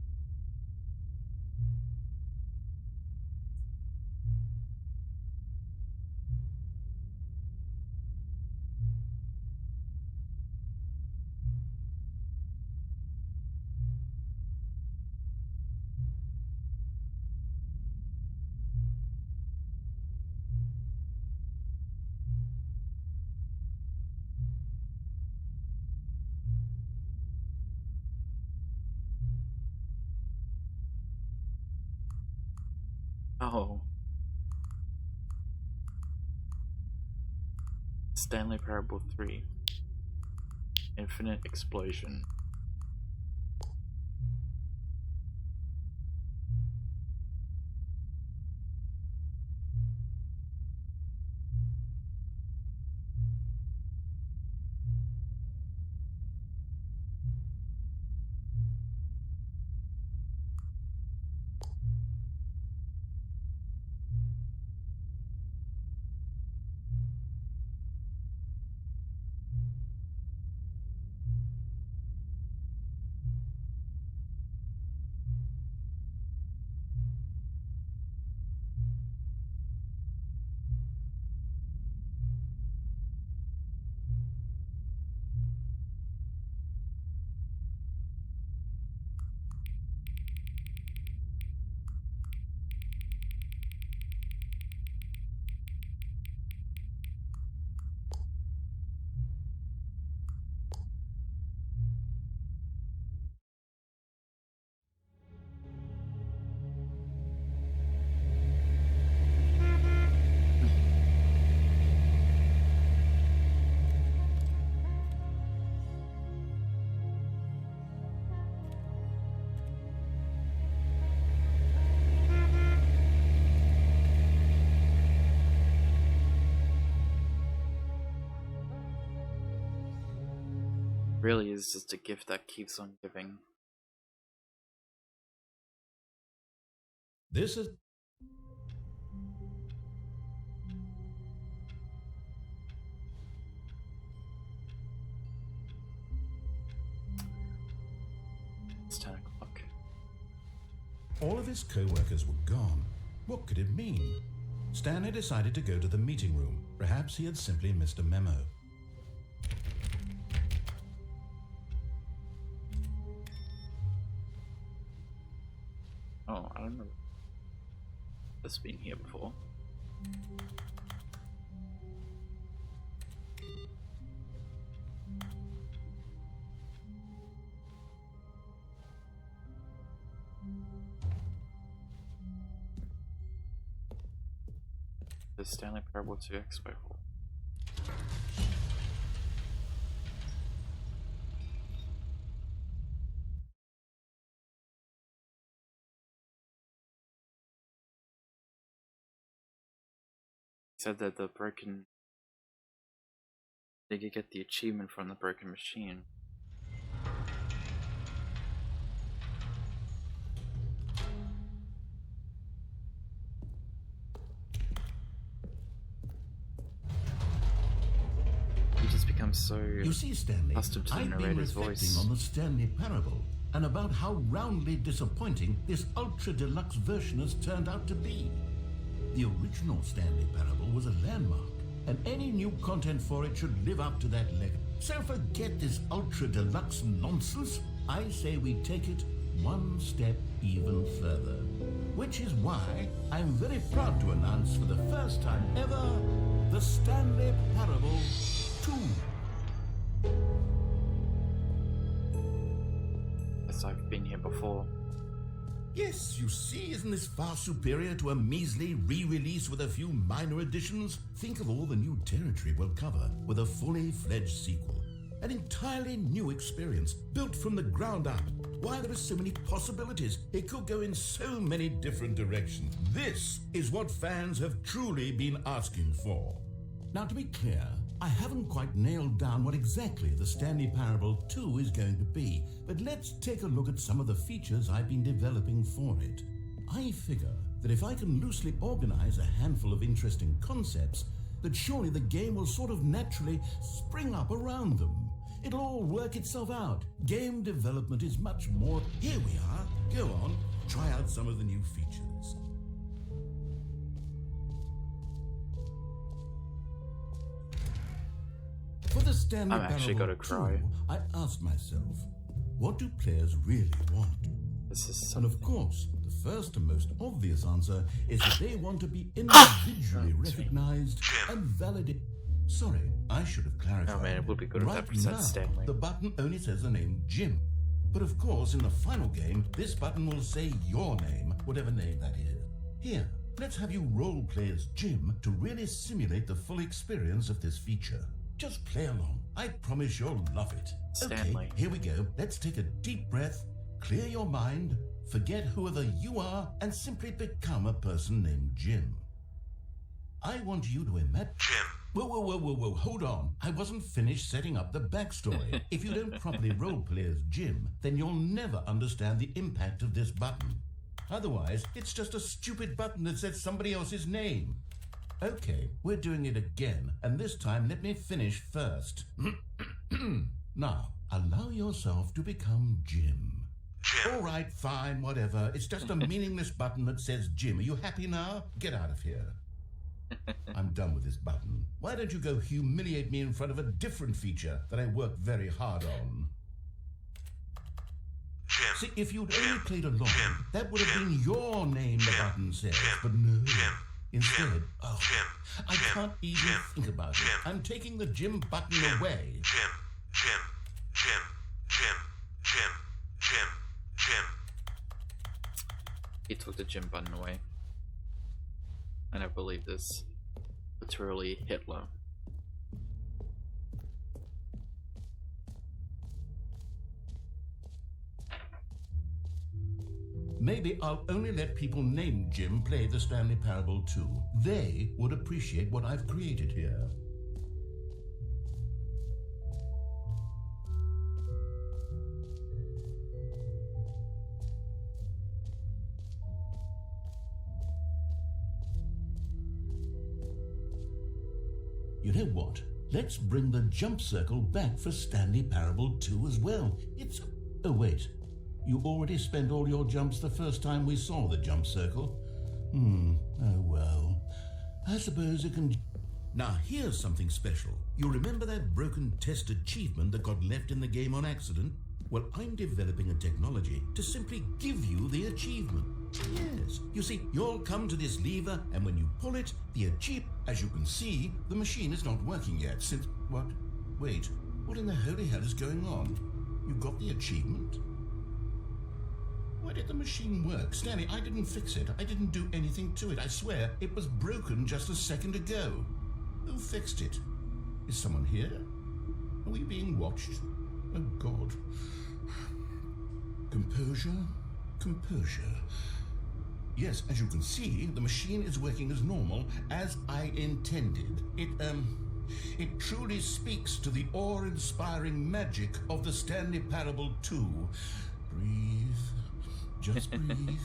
Speaker 1: Oh. Stanley Parable 3. Infinite Explosion. really is just a gift that keeps on giving.
Speaker 2: This is...
Speaker 1: It's 10 o'clock.
Speaker 2: All of his co-workers were gone. What could it mean? Stanley decided to go to the meeting room. Perhaps he had simply missed a memo.
Speaker 1: Oh, I don't remember this being here before. The Stanley Parable 2 Expo Hall. Said that the broken... They could get the achievement from the broken machine. He just becomes so
Speaker 2: You see, Stanley,
Speaker 1: accustomed to the
Speaker 2: I've been
Speaker 1: narrator's
Speaker 2: reflecting
Speaker 1: voice.
Speaker 2: on the Stanley Parable and about how roundly disappointing this ultra deluxe version has turned out to be. The original Stanley Parable was a landmark, and any new content for it should live up to that legacy. So forget this ultra deluxe nonsense. I say we take it one step even further. Which is why I'm very proud to announce for the first time ever, the Stanley Parable 2.
Speaker 1: Yes, I've been here before.
Speaker 2: Yes, you see, isn't this far superior to a measly re-release with a few minor additions? Think of all the new territory we'll cover with a fully fledged sequel. An entirely new experience, built from the ground up. Why, there are so many possibilities. It could go in so many different directions. This is what fans have truly been asking for. Now, to be clear, I haven't quite nailed down what exactly the Stanley Parable 2 is going to be, but let's take a look at some of the features I've been developing for it. I figure that if I can loosely organize a handful of interesting concepts, that surely the game will sort of naturally spring up around them. It'll all work itself out. Game development is much more... Here we are. Go on, try out some of the new features. For the Stanley
Speaker 1: I'm actually
Speaker 2: Parable
Speaker 1: gonna cry.
Speaker 2: 2, I asked myself, what do players really want?
Speaker 1: This is
Speaker 2: And
Speaker 1: something.
Speaker 2: of course, the first and most obvious answer is that they want to be individually recognized and validated. Sorry, I should have clarified.
Speaker 1: Oh man, it would be good if that said
Speaker 2: now,
Speaker 1: Stanley.
Speaker 2: the button only says the name Jim. But of course, in the final game, this button will say your name, whatever name that is. Here, let's have you role-play as Jim to really simulate the full experience of this feature. Just play along. I promise you'll love it.
Speaker 1: Stanley.
Speaker 2: Okay, here we go. Let's take a deep breath, clear your mind, forget whoever you are, and simply become a person named Jim. I want you to imagine...
Speaker 3: Jim.
Speaker 2: Whoa, hold on. I wasn't finished setting up the backstory. If you don't properly roleplay as Jim, then you'll never understand the impact of this button. Otherwise, it's just a stupid button that says somebody else's name. Okay, we're doing it again, and this time let me finish first. Now, allow yourself to become Jim.
Speaker 3: Jim.
Speaker 2: All right, fine, whatever. It's just a meaningless button that says Jim. Are you happy now? Get out of here. I'm done with this button. Why don't you go humiliate me in front of a different feature that I worked very hard on?
Speaker 3: Jim.
Speaker 2: See, if you'd only
Speaker 3: Jim.
Speaker 2: played along,
Speaker 3: Jim.
Speaker 2: that would have been your name, the
Speaker 3: Jim.
Speaker 2: button says.
Speaker 3: Jim.
Speaker 2: But no.
Speaker 3: Jim.
Speaker 2: Instead, oh,
Speaker 3: Jim.
Speaker 2: I
Speaker 3: Jim.
Speaker 2: can't even
Speaker 3: Jim.
Speaker 2: think about it.
Speaker 3: Jim.
Speaker 2: I'm taking the Jim button
Speaker 3: Jim.
Speaker 2: away.
Speaker 3: Jim. Jim. Jim. Jim. Jim. Jim. Jim.
Speaker 1: He took the gym button away. And I believe this. Literally Hitler.
Speaker 2: Maybe I'll only let people named Jim play the Stanley Parable 2. They would appreciate what I've created here. You know what? Let's bring the jump circle back for Stanley Parable 2 as well. It's... Oh, wait. You already spent all your jumps the first time we saw the jump circle. Oh well. I suppose you can... Now, here's something special. You remember that broken test achievement that got left in the game on accident? Well, I'm developing a technology to simply give you the achievement. Yes. You see, you'll come to this lever, and when you pull it, the achievement... As you can see, the machine is not working yet since... What? Wait. What in the holy hell is going on? You got the achievement? Why did the machine work? Stanley, I didn't fix it. I didn't do anything to it. I swear, it was broken just a second ago. Who fixed it? Is someone here? Are we being watched? Oh, God. Composure? Composure. Yes, as you can see, the machine is working as normal, as I intended. It truly speaks to the awe-inspiring magic of the Stanley Parable 2. Breathe. Just breathe.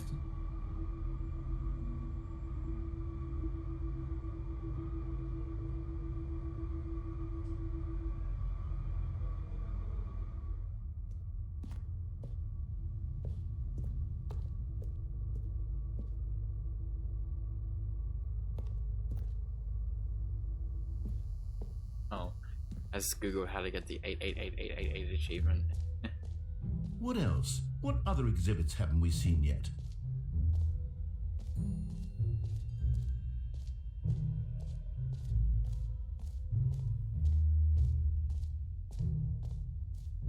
Speaker 1: Oh, as Google how to get the 888888 achievement.
Speaker 2: What else? What other exhibits haven't we seen yet?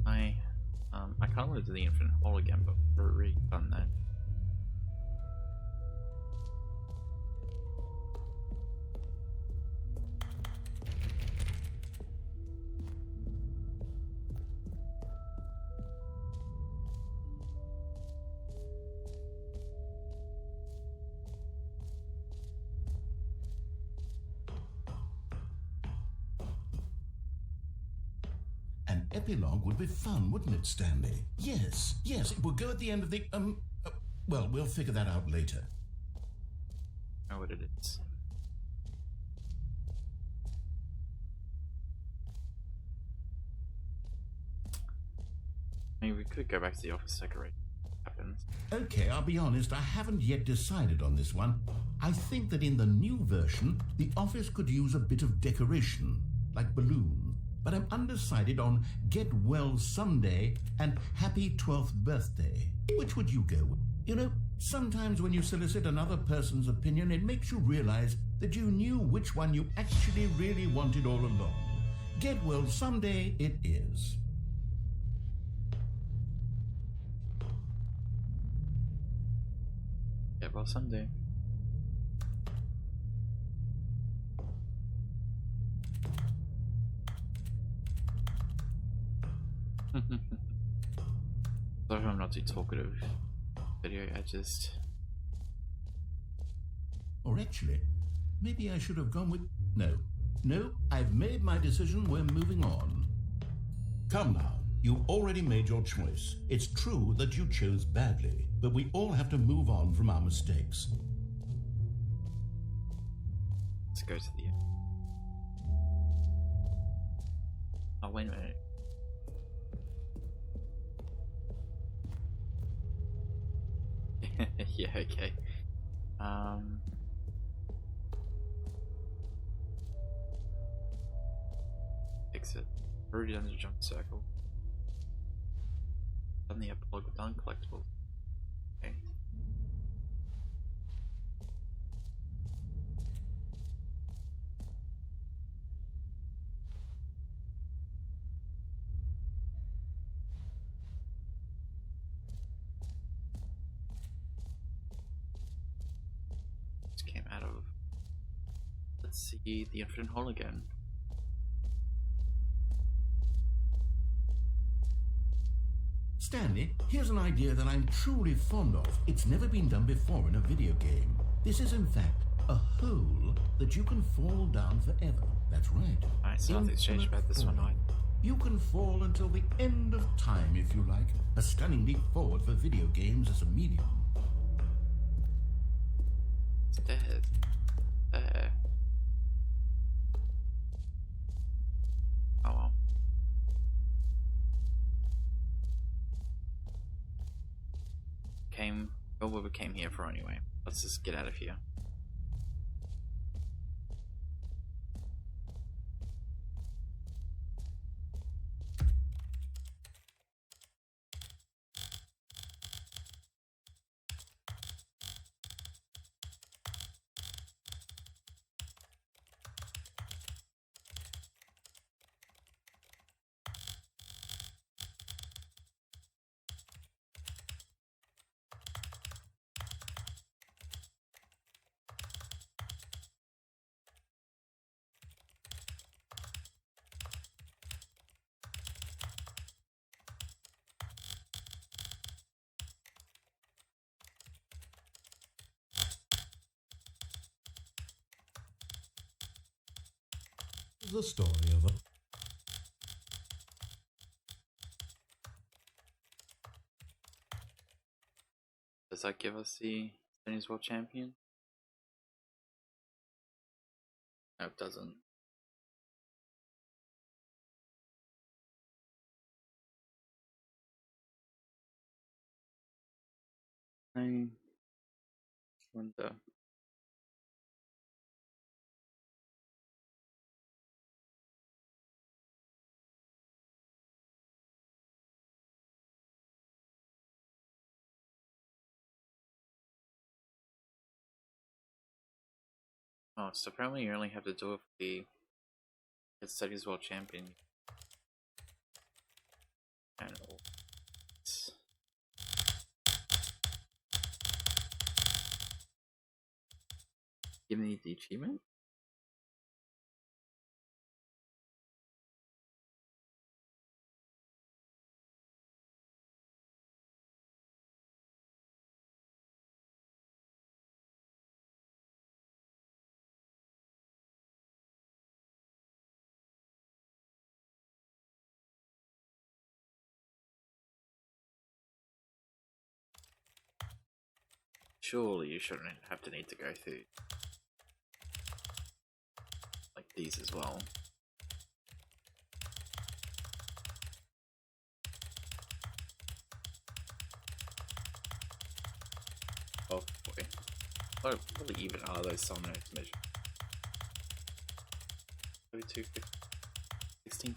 Speaker 1: I kind of want to do the Infinite Hole again, but we've already done that.
Speaker 2: An epilogue would be fun, wouldn't it, Stanley? Yes, yes, it would go at the end of the, well, we'll figure that out later.
Speaker 1: I know what it is. I mean, we could go back to the office decoration. Happens.
Speaker 2: Okay, I'll be honest, I haven't yet decided on this one. I think that in the new version, the office could use a bit of decoration, like balloons. But I'm undecided on Get Well Someday and Happy 12th Birthday. Which would you go with? You know, sometimes when you solicit another person's opinion, it makes you realize that you knew which one you actually really wanted all along. Get Well Someday it is.
Speaker 1: Get well someday. Sorry if I'm not too talkative video, I just...
Speaker 2: Or actually, maybe I should have gone with... No, I've made my decision, we're moving on. Come now, you already made your choice. It's true that you chose badly, but we all have to move on from our mistakes.
Speaker 1: Let's go to the end. Oh, wait a minute. Yeah, okay. Exit. Already done the jump circle. Done the epilogue, done collectibles. Okay. Came out of, let's see, the Infinite Hole again.
Speaker 2: Stanley, here's an idea that I'm truly fond of. It's never been done before in a video game. This is in fact a hole that you can fall down forever. That's right.
Speaker 1: Alright, so nothing's changed about this one, right?
Speaker 2: You can fall until the end of time if you like. A stunning leap forward for video games as a medium.
Speaker 1: It's dead. There. we came here for anyway. Let's just get out of here.
Speaker 2: The story of a...
Speaker 1: Does that give us the Tennis World Champion? No, it doesn't. I wonder. Oh, so apparently you only have to do it for the Tennis World Champion. And give me the achievement? Surely you shouldn't have to need to go through like these as well. Oh boy. What even are those summoners measures? 32, 16,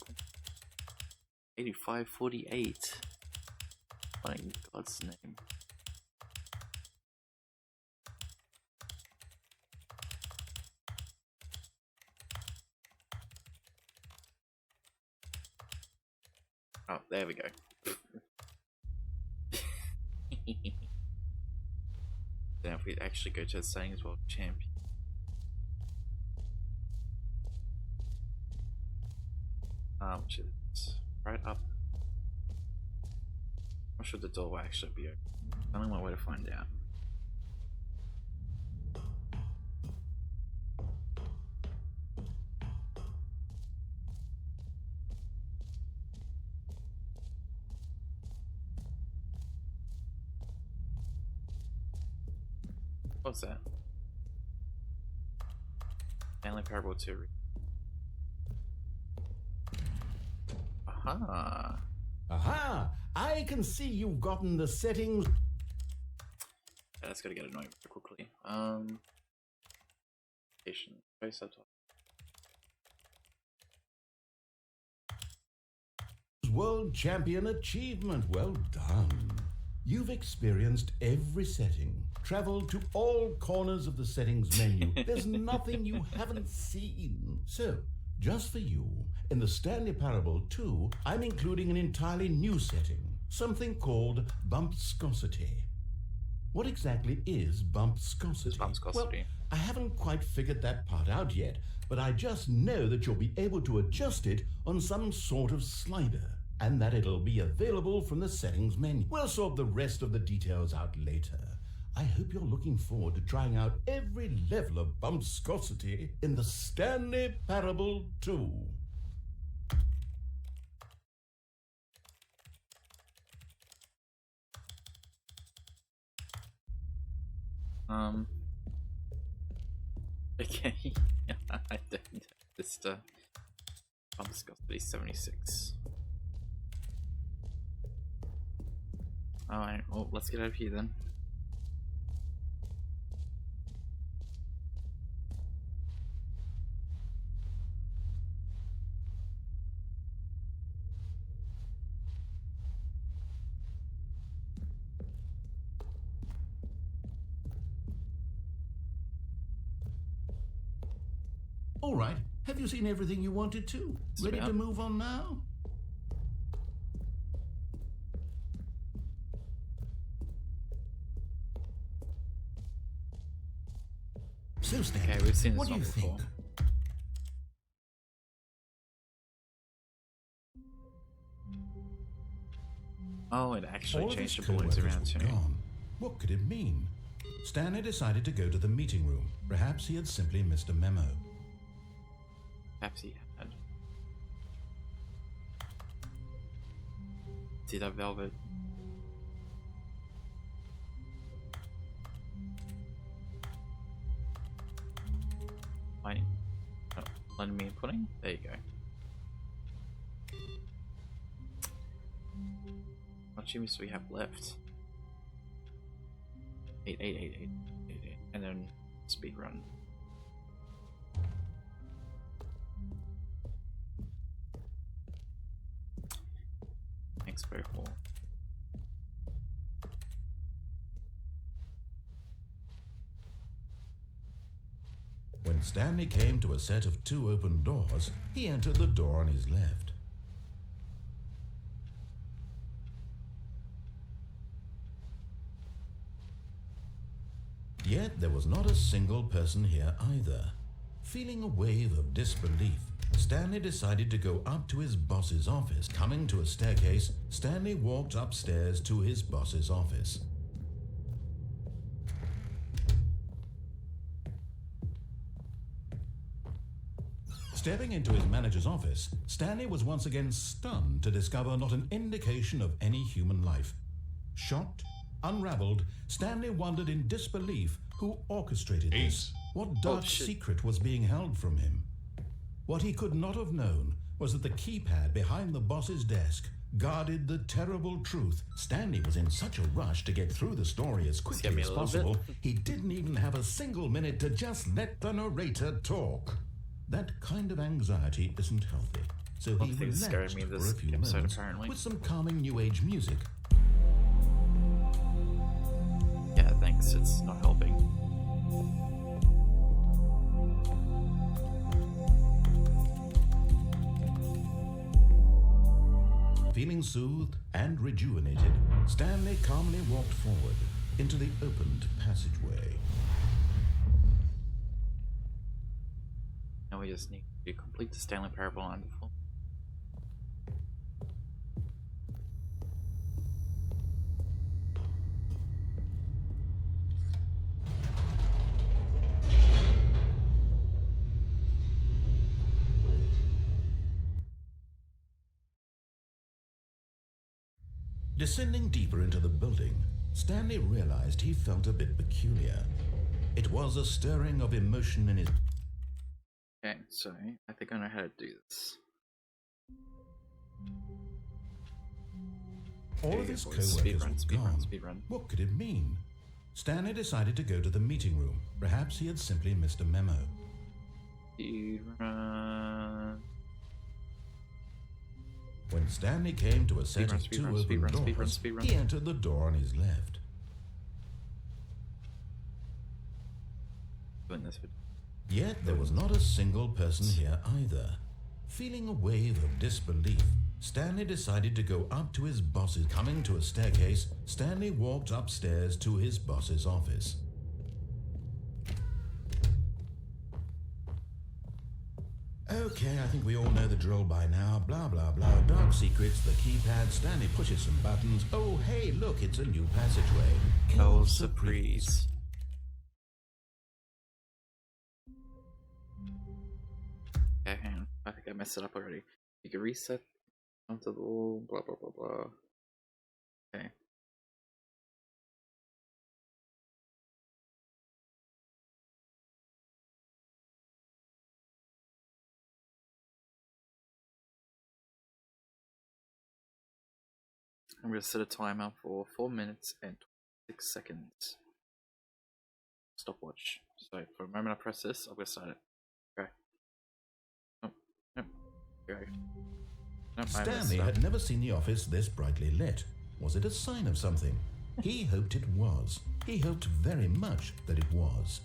Speaker 1: 85, 48. What in God's name? Oh, there we go. Now if we actually go to the Tennis World Champion. Which is right up. I'm sure the door will actually be open. Only one way to find out. What's that? Stanley Parable 2. Aha!
Speaker 2: Aha! I can see you've gotten the settings.
Speaker 1: Yeah, that's gotta get annoying very quickly. Station. Face up top.
Speaker 2: World Champion Achievement. Well done. You've experienced every setting, traveled to all corners of the settings menu. There's nothing you haven't seen. So, just for you, in the Stanley Parable 2, I'm including an entirely new setting, something called bumpscosity. What exactly is bumpscosity? Well, I haven't quite figured that part out yet, but I just know that you'll be able to adjust it on some sort of slider, and that it'll be available from the settings menu. We'll sort the rest of the details out later. I hope you're looking forward to trying out every level of bumpscosity in the Stanley Parable 2.
Speaker 1: Okay. I don't know this bumpscosity 76. Alright, well, let's get out of here then.
Speaker 2: All right, have you seen everything you wanted to? Ready to move on now? So, Stanley,
Speaker 1: Okay, we've seen this
Speaker 2: what do
Speaker 1: one
Speaker 2: you
Speaker 1: before.
Speaker 2: think?
Speaker 1: Oh, it actually
Speaker 2: All of
Speaker 1: changed
Speaker 2: his
Speaker 1: the balloons
Speaker 2: co-workers
Speaker 1: around
Speaker 2: were
Speaker 1: too.
Speaker 2: gone. What could it mean? Stanley decided to go to the meeting room. Perhaps he had simply missed a memo.
Speaker 1: Perhaps he had. See that velvet? Fine. Oh, letting me in pudding? There you go. What achievements do we have left? 8, 8, 8, 8, 8, 8. And then speed run. Expo 4.
Speaker 2: When Stanley came to a set of 2 open doors, he entered the door on his left. Yet there was not a single person here either. Feeling a wave of disbelief, Stanley decided to go up to his boss's office. Coming to a staircase, Stanley walked upstairs to his boss's office. Stepping into his manager's office, Stanley was once again stunned to discover not an indication of any human life. Shocked, unraveled, Stanley wondered in disbelief who orchestrated this. What dark secret was being held from him? What he could not have known was that the keypad behind the boss's desk guarded the terrible truth. Stanley was in such a rush to get through the story as quickly as possible, he didn't even have a single minute to just let the narrator talk. That kind of anxiety isn't healthy, so he relaxed for a few moments with some calming new age music.
Speaker 1: Yeah, thanks, it's not helping.
Speaker 2: Feeling soothed and rejuvenated, Stanley calmly walked forward into the opened passageway.
Speaker 1: Now we just need to complete the Stanley Parable on the full.
Speaker 2: Descending deeper into the building, Stanley realized he felt a bit peculiar. It was a stirring of emotion in his...
Speaker 1: Okay, so I think I know how to do this.
Speaker 2: All of his co-workers were gone. What could it mean? Stanley decided to go to the meeting room. Perhaps he had simply missed a memo.
Speaker 1: Speedrun.
Speaker 2: When Stanley came to a set of 2 open doors, he entered the door on his left. Yet there was not a single person here either. Feeling a wave of disbelief, Stanley decided to go up to his boss's. Coming to a staircase, Stanley walked upstairs to his boss's office. Okay, I think we all know the drill by now. Blah, blah, blah. Dark secrets, the keypad. Stanley pushes some buttons. Oh, hey, look, it's a new passageway.
Speaker 1: Quelle surprise. Okay, hang on. I think I messed it up already. You can reset onto the wall, blah, blah, blah, blah. Okay. I'm going to set a timer for 4 minutes and 26 seconds. Stopwatch. So for a moment I press this, I'm going to start it. Okay. Oh, no. Go. Nope,
Speaker 2: Stanley had never seen the office this brightly lit. Was it a sign of something? He hoped it was. He hoped very much that it was.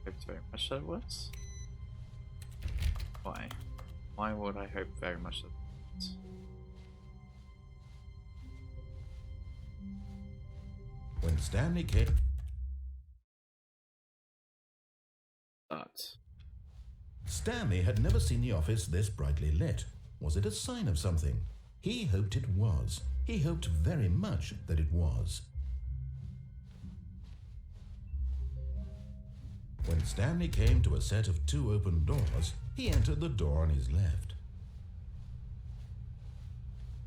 Speaker 1: Hoped very much that it was. Why? Why would I hope very much that?
Speaker 2: When Stanley came...
Speaker 1: But
Speaker 2: Stanley had never seen the office this brightly lit. Was it a sign of something? He hoped it was. He hoped very much that it was. When Stanley came to a set of 2 open doors, he entered the door on his left.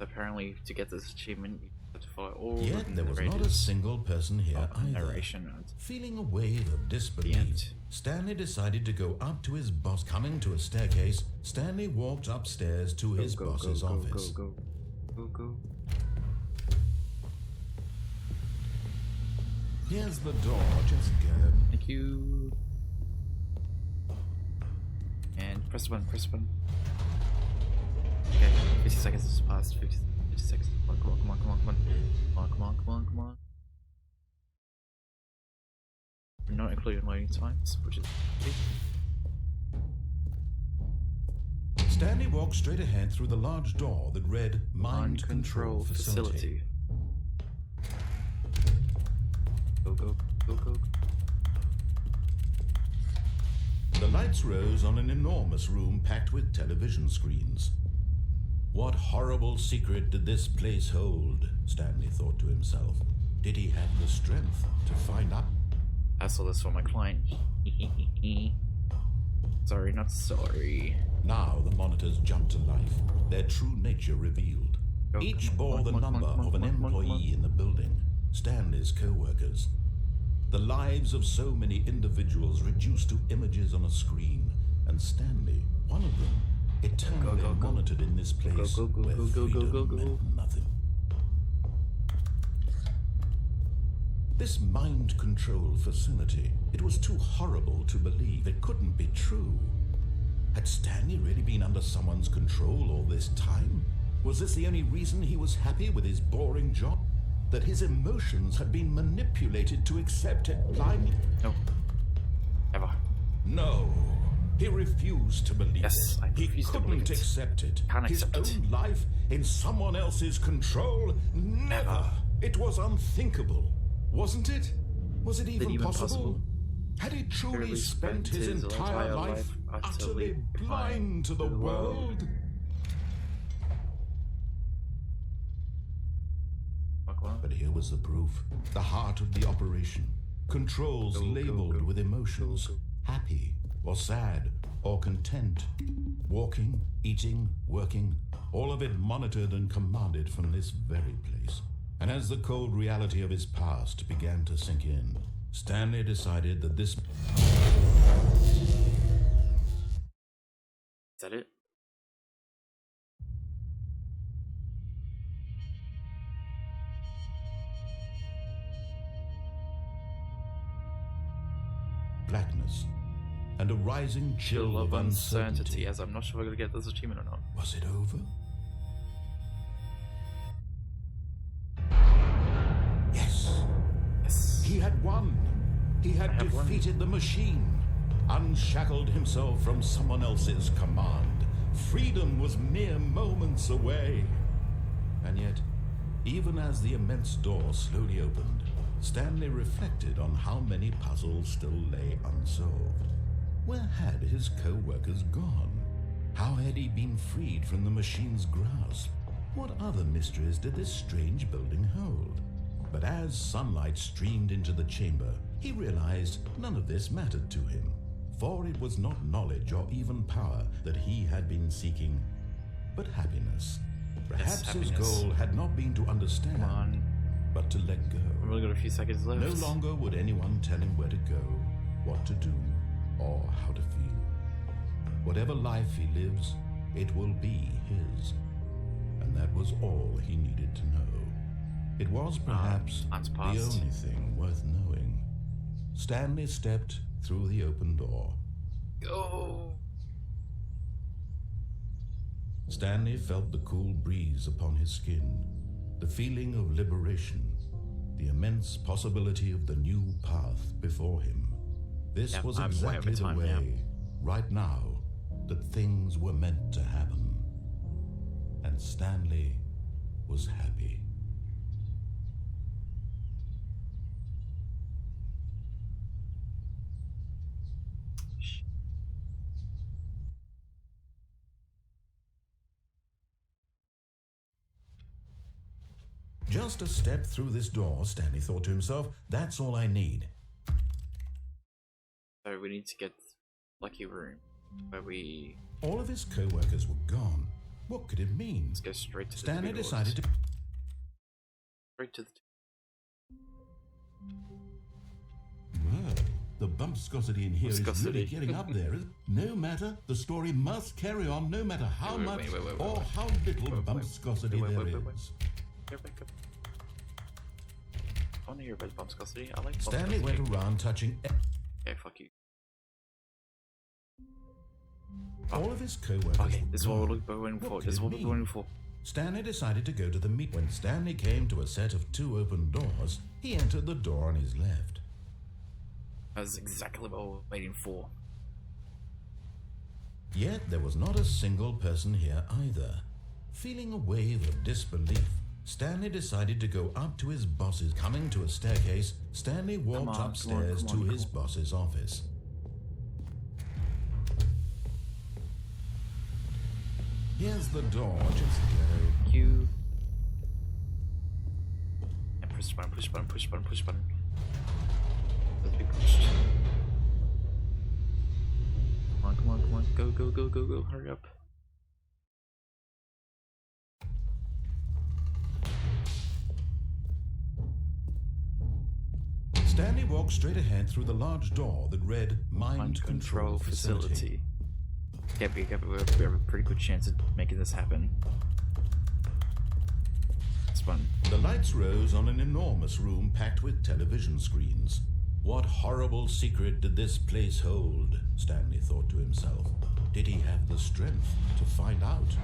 Speaker 1: apparently, to get this achievement, you have to follow all
Speaker 2: Yet
Speaker 1: the
Speaker 2: there was not a single person here either.
Speaker 1: narration notes.
Speaker 2: Feeling a wave of disbelief, Stanley decided to go up to his boss. Coming to a staircase, Stanley walked upstairs to his boss's office.
Speaker 1: Go.
Speaker 2: Here's the door, just go.
Speaker 1: Thank you. And press one. Okay, 50 seconds has passed. 50 seconds. Come on. We're not including loading times, which is
Speaker 2: Stanley walked straight ahead through the large door that read Mind Control Facility.
Speaker 1: Go.
Speaker 2: The lights rose on an enormous room packed with television screens. What horrible secret did this place hold? Stanley thought to himself. Did he have the strength to find out?
Speaker 1: I saw this for my client. Sorry, not sorry.
Speaker 2: Now the monitors jumped to life, their true nature revealed. Each bore the number of an employee in the building, Stanley's co-workers. The lives of so many individuals reduced to images on a screen, and Stanley, one of them, eternally monitored in this place where freedom meant nothing. This mind control facility, it was too horrible to believe. It couldn't be true. Had Stanley really been under someone's control all this time? Was this the only reason he was happy with his boring job? That his emotions had been manipulated to accept it blindly?
Speaker 1: No. Ever.
Speaker 2: No. He refused to believe
Speaker 1: Yes,
Speaker 2: it.
Speaker 1: I
Speaker 2: He
Speaker 1: refuse to believe
Speaker 2: couldn't
Speaker 1: it.
Speaker 2: accept it.
Speaker 1: Can't
Speaker 2: His
Speaker 1: accept it.
Speaker 2: own life in someone else's control? Never. It was unthinkable. Wasn't it? Was it even possible? Had he truly spent his entire life utterly blind to the world? But here was the proof. The heart of the operation. Controls labeled with emotions. Happy or sad or content. Walking, eating, working. All of it monitored and commanded from this very place. And as the cold reality of his past began to sink in, Stanley decided that this...
Speaker 1: Is that it?
Speaker 2: blackness and a rising chill of uncertainty.
Speaker 1: As I'm not sure we're going to get this achievement or not.
Speaker 2: Was it over? Yes. He had won. He had defeated the machine, unshackled himself from someone else's command. Freedom was mere moments away. And yet, even as the immense door slowly opened, Stanley reflected on how many puzzles still lay unsolved. Where had his co-workers gone? How had he been freed from the machine's grasp? What other mysteries did this strange building hold? But as sunlight streamed into the chamber, he realized none of this mattered to him, for it was not knowledge or even power that he had been seeking, but happiness. Perhaps his goal had not been to understand, but to let go.
Speaker 1: We've only got a few seconds left.
Speaker 2: No longer would anyone tell him where to go, what to do, or how to feel. Whatever life he lives, it will be his. And that was all he needed to know. It was perhaps the only thing worth knowing. Stanley stepped through the open door.
Speaker 1: Go!
Speaker 2: Stanley felt the cool breeze upon his skin, the feeling of liberation, the immense possibility of the new path before him. This was exactly the way, right now, that things were meant to happen. And Stanley was happy. Just a step through this door, Stanley thought to himself. That's all I need.
Speaker 1: So we need to get lucky room where we...
Speaker 2: All of his co-workers were gone. What could it mean?
Speaker 1: Let's go straight to
Speaker 2: Stanley
Speaker 1: the
Speaker 2: decided to...
Speaker 1: Straight to the...
Speaker 2: Well, the bumpscosity in here is really getting up there. No matter, the story must carry on, no matter how much or how little bumpscosity there is.
Speaker 1: I want to hear about bumpscosity. I like
Speaker 2: Stanley went around touching...
Speaker 1: Okay, fuck you.
Speaker 2: All of his co-workers
Speaker 1: Okay,
Speaker 2: were
Speaker 1: this is what
Speaker 2: gone.
Speaker 1: we're going for.
Speaker 2: What
Speaker 1: This is
Speaker 2: could
Speaker 1: what
Speaker 2: it
Speaker 1: we're going
Speaker 2: mean?
Speaker 1: for.
Speaker 2: Stanley decided to go to the meet. When Stanley came to a set of 2 open doors, he entered the door on his left.
Speaker 1: That's exactly what we're waiting for.
Speaker 2: Yet there was not a single person here either. Feeling a wave of disbelief, Stanley decided to go up to his boss's. Coming to a staircase, Stanley walked upstairs to his boss's office. Here's the door, just go.
Speaker 1: You. And push button, push button, push button, push button. Let's be pushed. Come on, come on, come on. Go, go, go, go, go. Hurry up.
Speaker 2: Stanley walked straight ahead through the large door that read Mind Control Facility.
Speaker 1: Yeah, we have a pretty good chance of making this happen. It's fun.
Speaker 2: The lights rose on an enormous room packed with television screens. What horrible secret did this place hold? Stanley thought to himself. Did he have the strength to find out?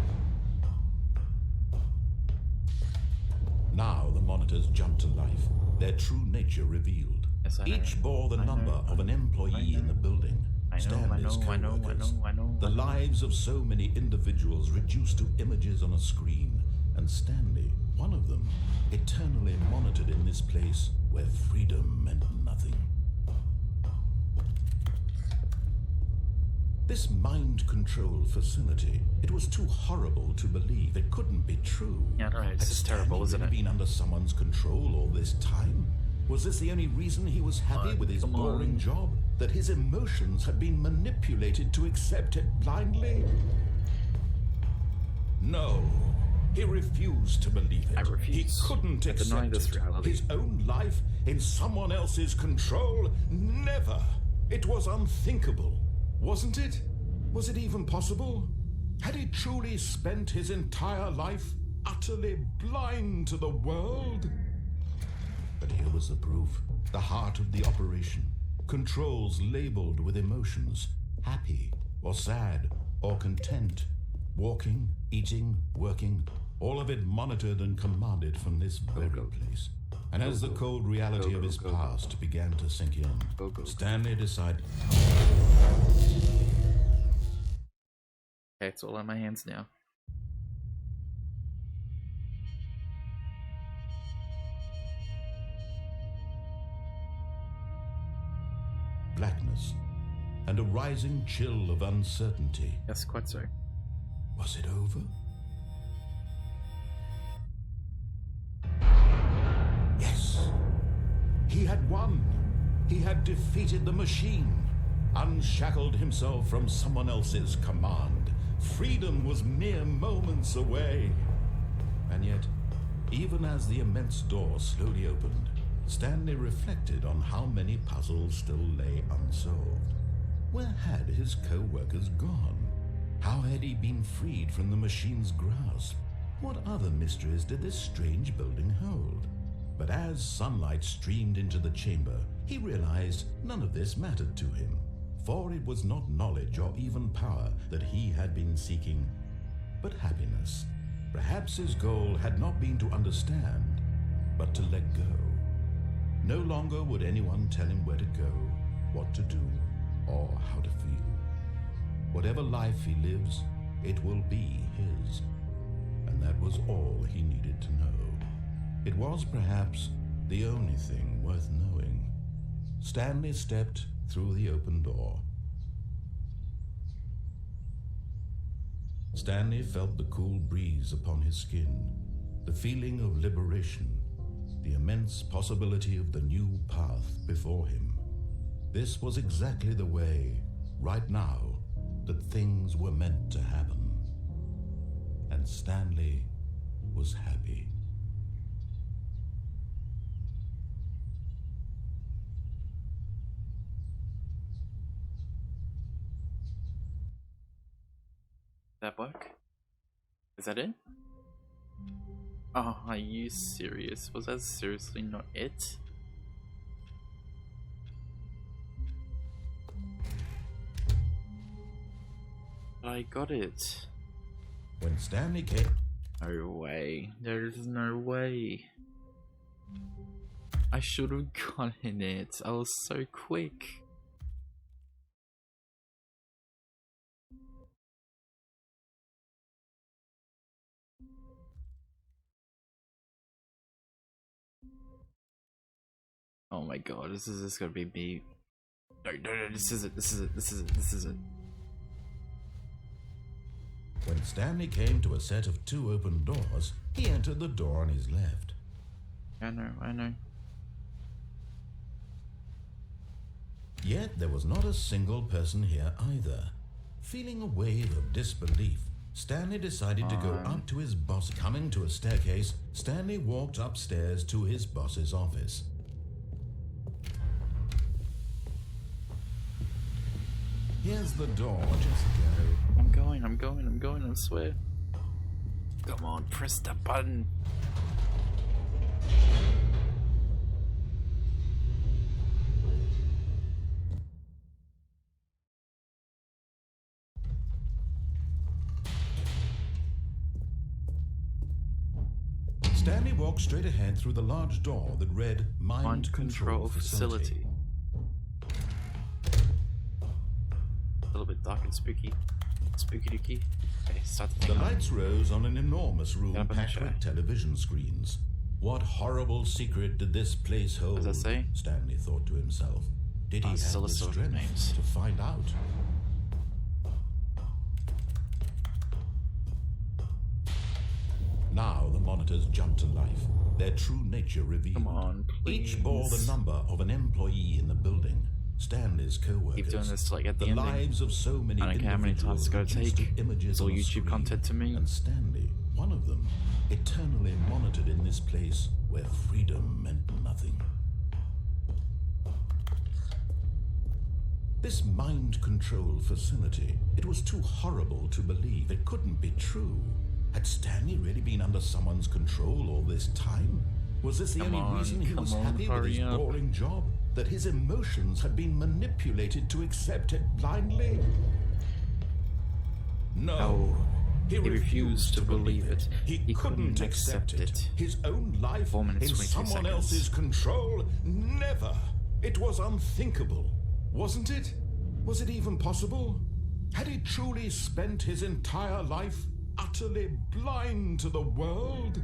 Speaker 2: Now the monitors jumped to life, their true nature revealed.
Speaker 1: Yes,
Speaker 2: Each bore the number of an employee in the building.
Speaker 1: I know.
Speaker 2: The lives of so many individuals reduced to images on a screen, and Stanley, one of them, eternally monitored in this place where freedom meant nothing. This mind control facility, it was too horrible to believe. It couldn't be true.
Speaker 1: Yeah, right. It's
Speaker 2: Had
Speaker 1: just terrible, isn't
Speaker 2: Stanley
Speaker 1: it?
Speaker 2: been under someone's control all this time? Was this the only reason he was happy with his boring job? That his emotions had been manipulated to accept it blindly? No. He refused to believe it.
Speaker 1: I refuse.
Speaker 2: He couldn't
Speaker 1: I deny
Speaker 2: accept
Speaker 1: this
Speaker 2: it.
Speaker 1: reality.
Speaker 2: His own life in someone else's control? Never. It was unthinkable. Wasn't it? Was it even possible? Had he truly spent his entire life utterly blind to the world? But here was the proof. The heart of the operation. Controls labeled with emotions. Happy, or sad, or content. Walking, eating, working. All of it monitored and commanded from this very place. And as the cold reality of his past began to sink in, Stanley decided...
Speaker 1: Okay, it's all in my hands now.
Speaker 2: blackness, and a rising chill of uncertainty.
Speaker 1: Yes, quite so.
Speaker 2: Was it over? Yes. He had won. He had defeated the machine, unshackled himself from someone else's command. Freedom was mere moments away. And yet, even as the immense door slowly opened, Stanley reflected on how many puzzles still lay unsolved. Where had his co-workers gone? How had he been freed from the machine's grasp? What other mysteries did this strange building hold? But as sunlight streamed into the chamber, he realized none of this mattered to him, for it was not knowledge or even power that he had been seeking, but happiness. Perhaps his goal had not been to understand, but to let go. No longer would anyone tell him where to go, what to do, or how to feel. Whatever life he lives, it will be his. And that was all he needed to know. It was perhaps the only thing worth knowing. Stanley stepped through the open door. Stanley felt the cool breeze upon his skin, the feeling of liberation, the immense possibility of the new path before him. This was exactly the way, right now, that things were meant to happen. And Stanley was happy.
Speaker 1: That work? Is that it? Oh, are you serious? Was that seriously not it? I got it.
Speaker 2: When Stanley came...
Speaker 1: No way. There's no way. I should have gotten it. I was so quick. Oh my god, this is gonna be me. No, this is it.
Speaker 2: When Stanley came to a set of 2 open doors, he entered the door on his left.
Speaker 1: I know.
Speaker 2: Yet there was not a single person here either. Feeling a wave of disbelief, Stanley decided to go up to his boss. Coming to a staircase, Stanley walked upstairs to his boss's office. Here's the door, just go.
Speaker 1: I'm going, I swear. Come on, press the button.
Speaker 2: Stanley walked straight ahead through the large door that read Mind Control Facility.
Speaker 1: A little bit dark and spooky. Spooky dooky. Okay, start the
Speaker 2: The
Speaker 1: thing.
Speaker 2: lights rose on an enormous room
Speaker 1: Get up in the
Speaker 2: packed
Speaker 1: shower.
Speaker 2: with television screens. What horrible secret did this place hold?
Speaker 1: Does that say?
Speaker 2: Stanley thought to himself. Did he have
Speaker 1: still
Speaker 2: the
Speaker 1: a sort of
Speaker 2: strength
Speaker 1: names.
Speaker 2: to find out? Now the monitors jumped to life, their true nature revealed.
Speaker 1: Come on, please.
Speaker 2: Each bore the number of an employee in the building. Stanley's co-workers.
Speaker 1: Keep doing this till I get the ending.
Speaker 2: lives of so many
Speaker 1: I don't care how many times it's gonna
Speaker 2: individuals
Speaker 1: take.
Speaker 2: reduced to images
Speaker 1: It's all
Speaker 2: on a
Speaker 1: YouTube
Speaker 2: screen.
Speaker 1: content to me.
Speaker 2: And Stanley, one of them, eternally monitored in this place where freedom meant nothing. This mind control facility, it was too horrible to believe. It couldn't be true. Had Stanley really been under someone's control all this time? Was this the
Speaker 1: Come
Speaker 2: only
Speaker 1: on,
Speaker 2: reason he
Speaker 1: come
Speaker 2: was
Speaker 1: on,
Speaker 2: happy with his
Speaker 1: hurry up.
Speaker 2: boring job? That his emotions had been manipulated to accept it blindly? No.
Speaker 1: He refused to believe it.
Speaker 2: He couldn't accept it. His own life
Speaker 1: 4 minutes,
Speaker 2: in
Speaker 1: 22
Speaker 2: someone
Speaker 1: seconds.
Speaker 2: else's control? Never. It was unthinkable, wasn't it? Was it even possible? Had he truly spent his entire life utterly blind to the world?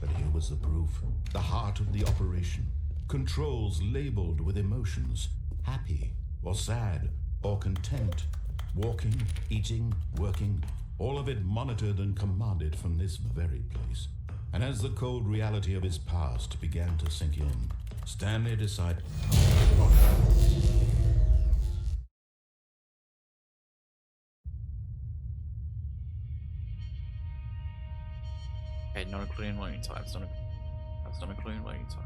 Speaker 2: But here was the proof. The heart of the operation. Controls labeled with emotions. Happy or sad or content. Walking, eating, working. All of it monitored and commanded from this very place. And as the cold reality of his past began to sink in, Stanley decided...
Speaker 1: Okay, not including loading times. That's not including loading time.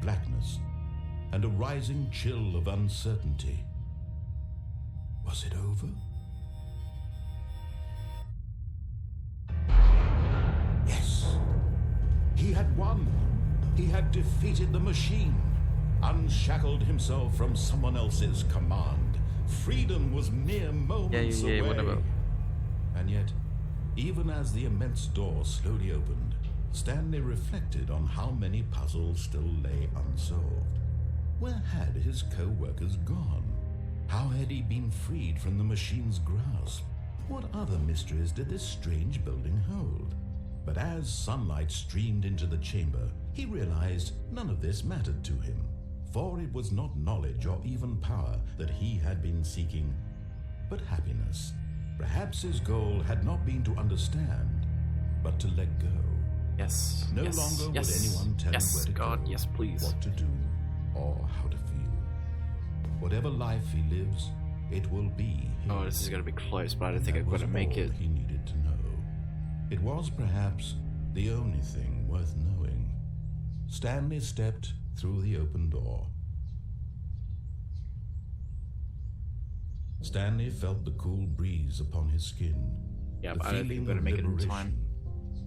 Speaker 2: blackness and a rising chill of uncertainty. Was it over? Yes. He had won. He had defeated the machine, unshackled himself from someone else's command. Freedom was mere moments away.
Speaker 1: Whatever.
Speaker 2: And yet, even as the immense door slowly opened, Stanley reflected on how many puzzles still lay unsolved. Where had his co-workers gone? How had he been freed from the machine's grasp? What other mysteries did this strange building hold? But as sunlight streamed into the chamber, he realized none of this mattered to him, for it was not knowledge or even power that he had been seeking, but happiness. Perhaps his goal had not been to understand, but to let go.
Speaker 1: Yes.
Speaker 2: No
Speaker 1: yes,
Speaker 2: longer
Speaker 1: yes,
Speaker 2: would anyone tell him where to
Speaker 1: God,
Speaker 2: go,
Speaker 1: yes, please.
Speaker 2: what to do, or how to feel. Whatever life he lives, it will be his.
Speaker 1: Oh, this is gonna be close, but I don't think I'm gonna make it.
Speaker 2: He needed to know. It was perhaps the only thing worth knowing. Stanley stepped through the open door. Stanley felt the cool breeze upon his skin.
Speaker 1: Yeah,
Speaker 2: the
Speaker 1: but I don't think I'm
Speaker 2: feeling
Speaker 1: gonna
Speaker 2: of
Speaker 1: make it in
Speaker 2: liberation,
Speaker 1: time.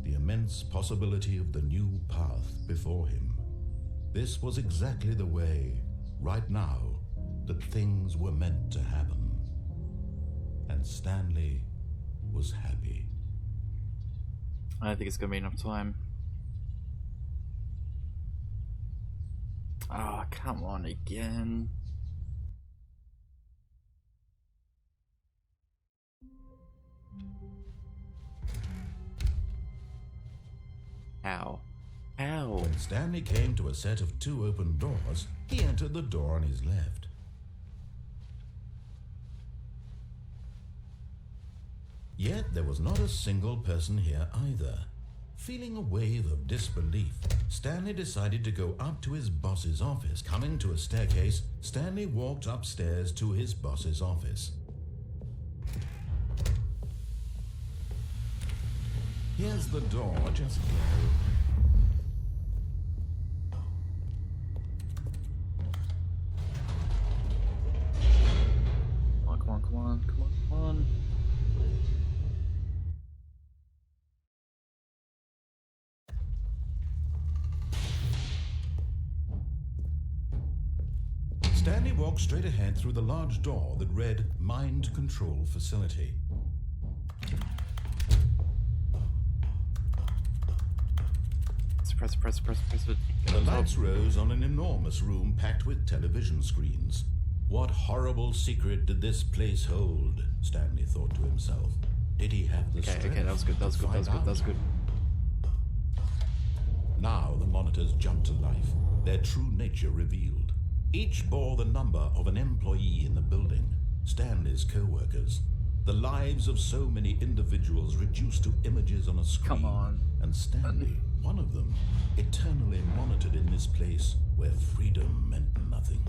Speaker 2: the immense possibility of the new path before him. This was exactly the way, right now, that things were meant to happen. And Stanley was happy.
Speaker 1: I don't think it's gonna be enough time. Ah, come on again. How? How?
Speaker 2: When Stanley came to a set of 2 open doors, he entered the door on his left. Yet there was not a single person here either. Feeling a wave of disbelief, Stanley decided to go up to his boss's office. Coming to a staircase, Stanley walked upstairs to his boss's office. Here's the door, just go.
Speaker 1: Come on, come on, come on, come on.
Speaker 2: Stanley walked straight ahead through the large door that read Mind Control Facility.
Speaker 1: Press it.
Speaker 2: The lights rose on an enormous room packed with television screens. What horrible secret did this place hold? Stanley thought to himself. Did he have the strength?
Speaker 1: Okay, that was good, that was good, that was good, that was good.
Speaker 2: Now the monitors jumped to life, their true nature revealed. Each bore the number of an employee in the building, Stanley's co-workers. The lives of so many individuals reduced to images on a screen.
Speaker 1: Come on.
Speaker 2: And Stanley, one of them, eternally monitored in this place where freedom meant nothing.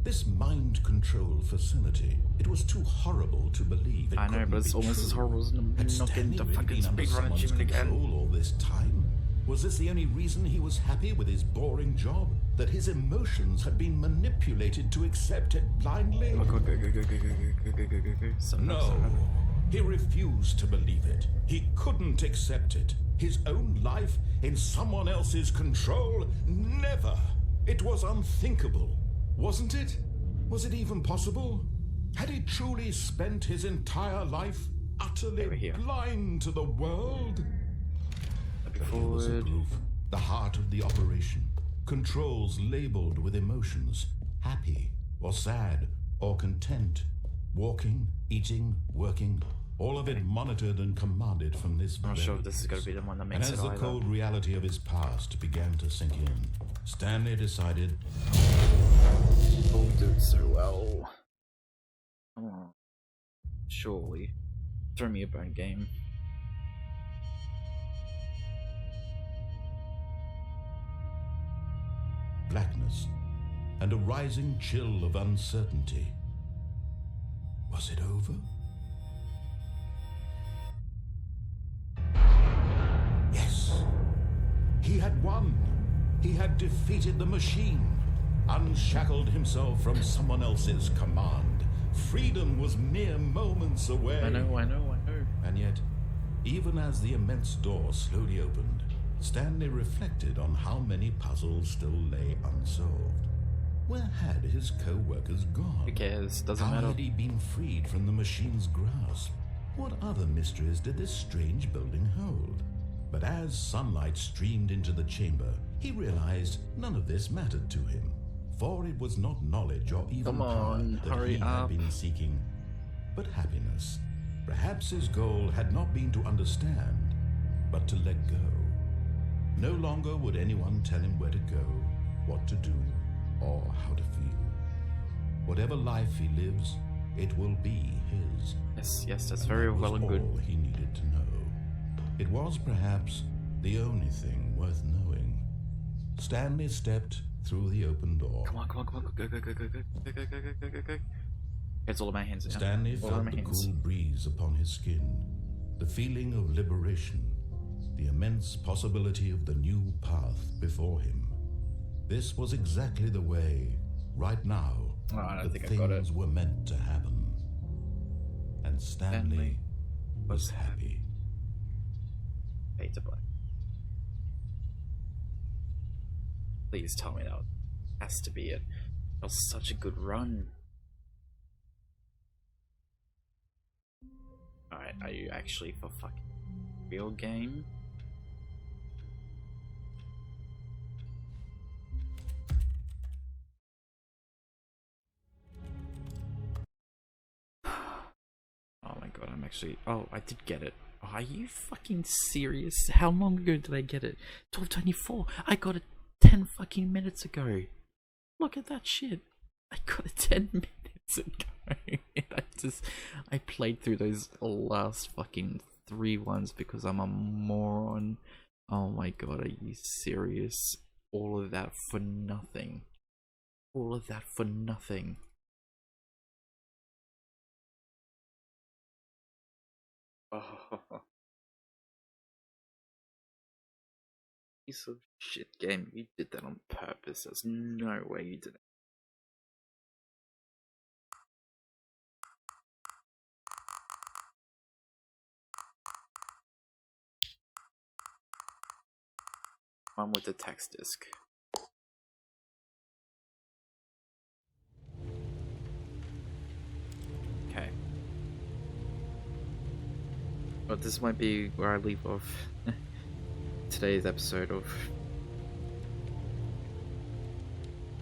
Speaker 2: This mind control facility, it was too horrible to believe.
Speaker 1: I know, but it's almost as horrible as not getting the fucking speedrun achievement again.
Speaker 2: All this time? Was this the only reason he was happy with his boring job? That his emotions had been manipulated to accept it blindly?
Speaker 1: Go.
Speaker 2: No, he refused to believe it. He couldn't accept it. His own life in someone else's control? Never. It was unthinkable. Wasn't it? Was it even possible? Had he truly spent his entire life utterly blind to the world? Here was the proof. The heart of the operation. Controls labeled with emotions. Happy, or sad, or content. Walking, eating, working. All of it monitored and commanded from this
Speaker 1: I'm not sure if
Speaker 2: very
Speaker 1: this is going to be the one that makes
Speaker 2: and
Speaker 1: it
Speaker 2: as the
Speaker 1: either.
Speaker 2: cold reality of his past began to sink in, Stanley decided...
Speaker 1: Oh, do so well. Come on. Surely. Throw me a bone game.
Speaker 2: blackness and a rising chill of uncertainty. Was it over? Yes. He had won. He had defeated the machine, unshackled himself from someone else's command. Freedom was mere moments away.
Speaker 1: I know.
Speaker 2: And yet, even as the immense door slowly opened, Stanley reflected on how many puzzles still lay unsolved. Where had his co-workers gone?
Speaker 1: Who cares? Doesn't
Speaker 2: How
Speaker 1: matter.
Speaker 2: had he been freed from the machine's grasp? What other mysteries did this strange building hold? But as sunlight streamed into the chamber, he realized none of this mattered to him. For it was not knowledge or even
Speaker 1: Come
Speaker 2: power
Speaker 1: on,
Speaker 2: that
Speaker 1: hurry
Speaker 2: he had
Speaker 1: up.
Speaker 2: been seeking, but happiness. Perhaps his goal had not been to understand, but to let go. No longer would anyone tell him where to go, what to do, or how to feel. Whatever life he lives, it will be his.
Speaker 1: Yes, that's
Speaker 2: And
Speaker 1: very
Speaker 2: that was
Speaker 1: well and good.
Speaker 2: all he needed to know. It was perhaps the only thing worth knowing. Stanley stepped through the open door.
Speaker 1: Come on, go, go. It's all in my hands now.
Speaker 2: Stanley
Speaker 1: all in
Speaker 2: felt
Speaker 1: my
Speaker 2: the
Speaker 1: hands.
Speaker 2: cool breeze upon his skin, the feeling of liberation, the immense possibility of the new path before him. This was exactly the way, right now,
Speaker 1: Oh, I don't
Speaker 2: that
Speaker 1: think I've got it.
Speaker 2: things were meant to happen. And Stanley
Speaker 1: Stanley
Speaker 2: was happy.
Speaker 1: Fade to black. Please tell me that has to be it. That was such a good run. Alright, are you actually for fucking real game? Oh my god, I'm actually... Oh, I did get it. Oh, are you fucking serious? How long ago did I get it? 12:24. I got it 10 fucking minutes ago. Look at that shit. I got it 10 minutes ago. I played through those last fucking 3 ones because I'm a moron. Oh my god, are you serious? All of that for nothing. All of that for nothing. Oh. Piece of shit game. You did that on purpose. There's no way you did it. One with the text disc. Okay. But this might be where I leave off today's episode of...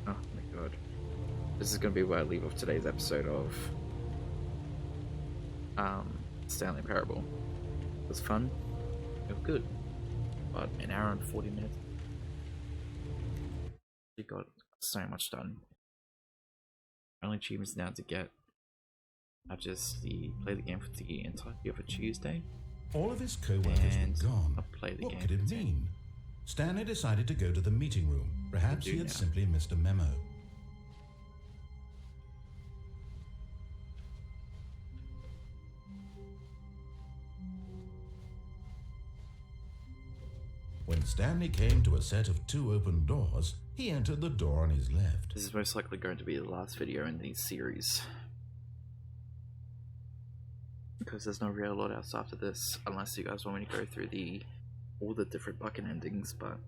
Speaker 1: Oh my god. This is gonna be where I leave off today's episode of... Stanley Parable. It was fun. It was good. But an hour and 40 minutes. We got so much done. Only achievements now to get are just play the game for the entirety of a Tuesday.
Speaker 2: All of his co-workers
Speaker 1: And
Speaker 2: were gone.
Speaker 1: I'll play the
Speaker 2: What
Speaker 1: game
Speaker 2: could it
Speaker 1: for 10.
Speaker 2: mean? Stanley decided to go to the meeting room. Perhaps
Speaker 1: do
Speaker 2: he had
Speaker 1: now.
Speaker 2: simply missed a memo. When Stanley came to a set of 2 open doors, he entered the door on his left.
Speaker 1: This is most likely going to be the last video in the series. Because there's not really a lot else after this, unless you guys want me to go through all the different bucket endings, but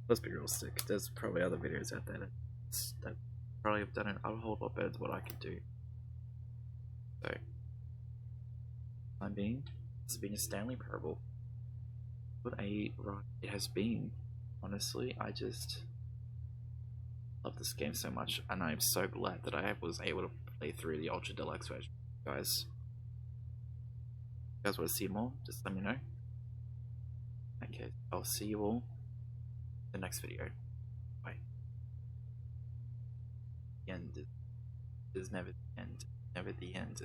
Speaker 1: let's be realistic, there's probably other videos out there that probably have done it a whole lot better than what I could do. So, time being, this has been a Stanley Parable. What a ride it has been. Honestly, I just love this game so much, and I'm so glad that I was able to play through the Ultra Deluxe version. Guys, if you guys want to see more, just let me know. Okay, I'll see you all in the next video. Bye. The end is never the end. Never the end.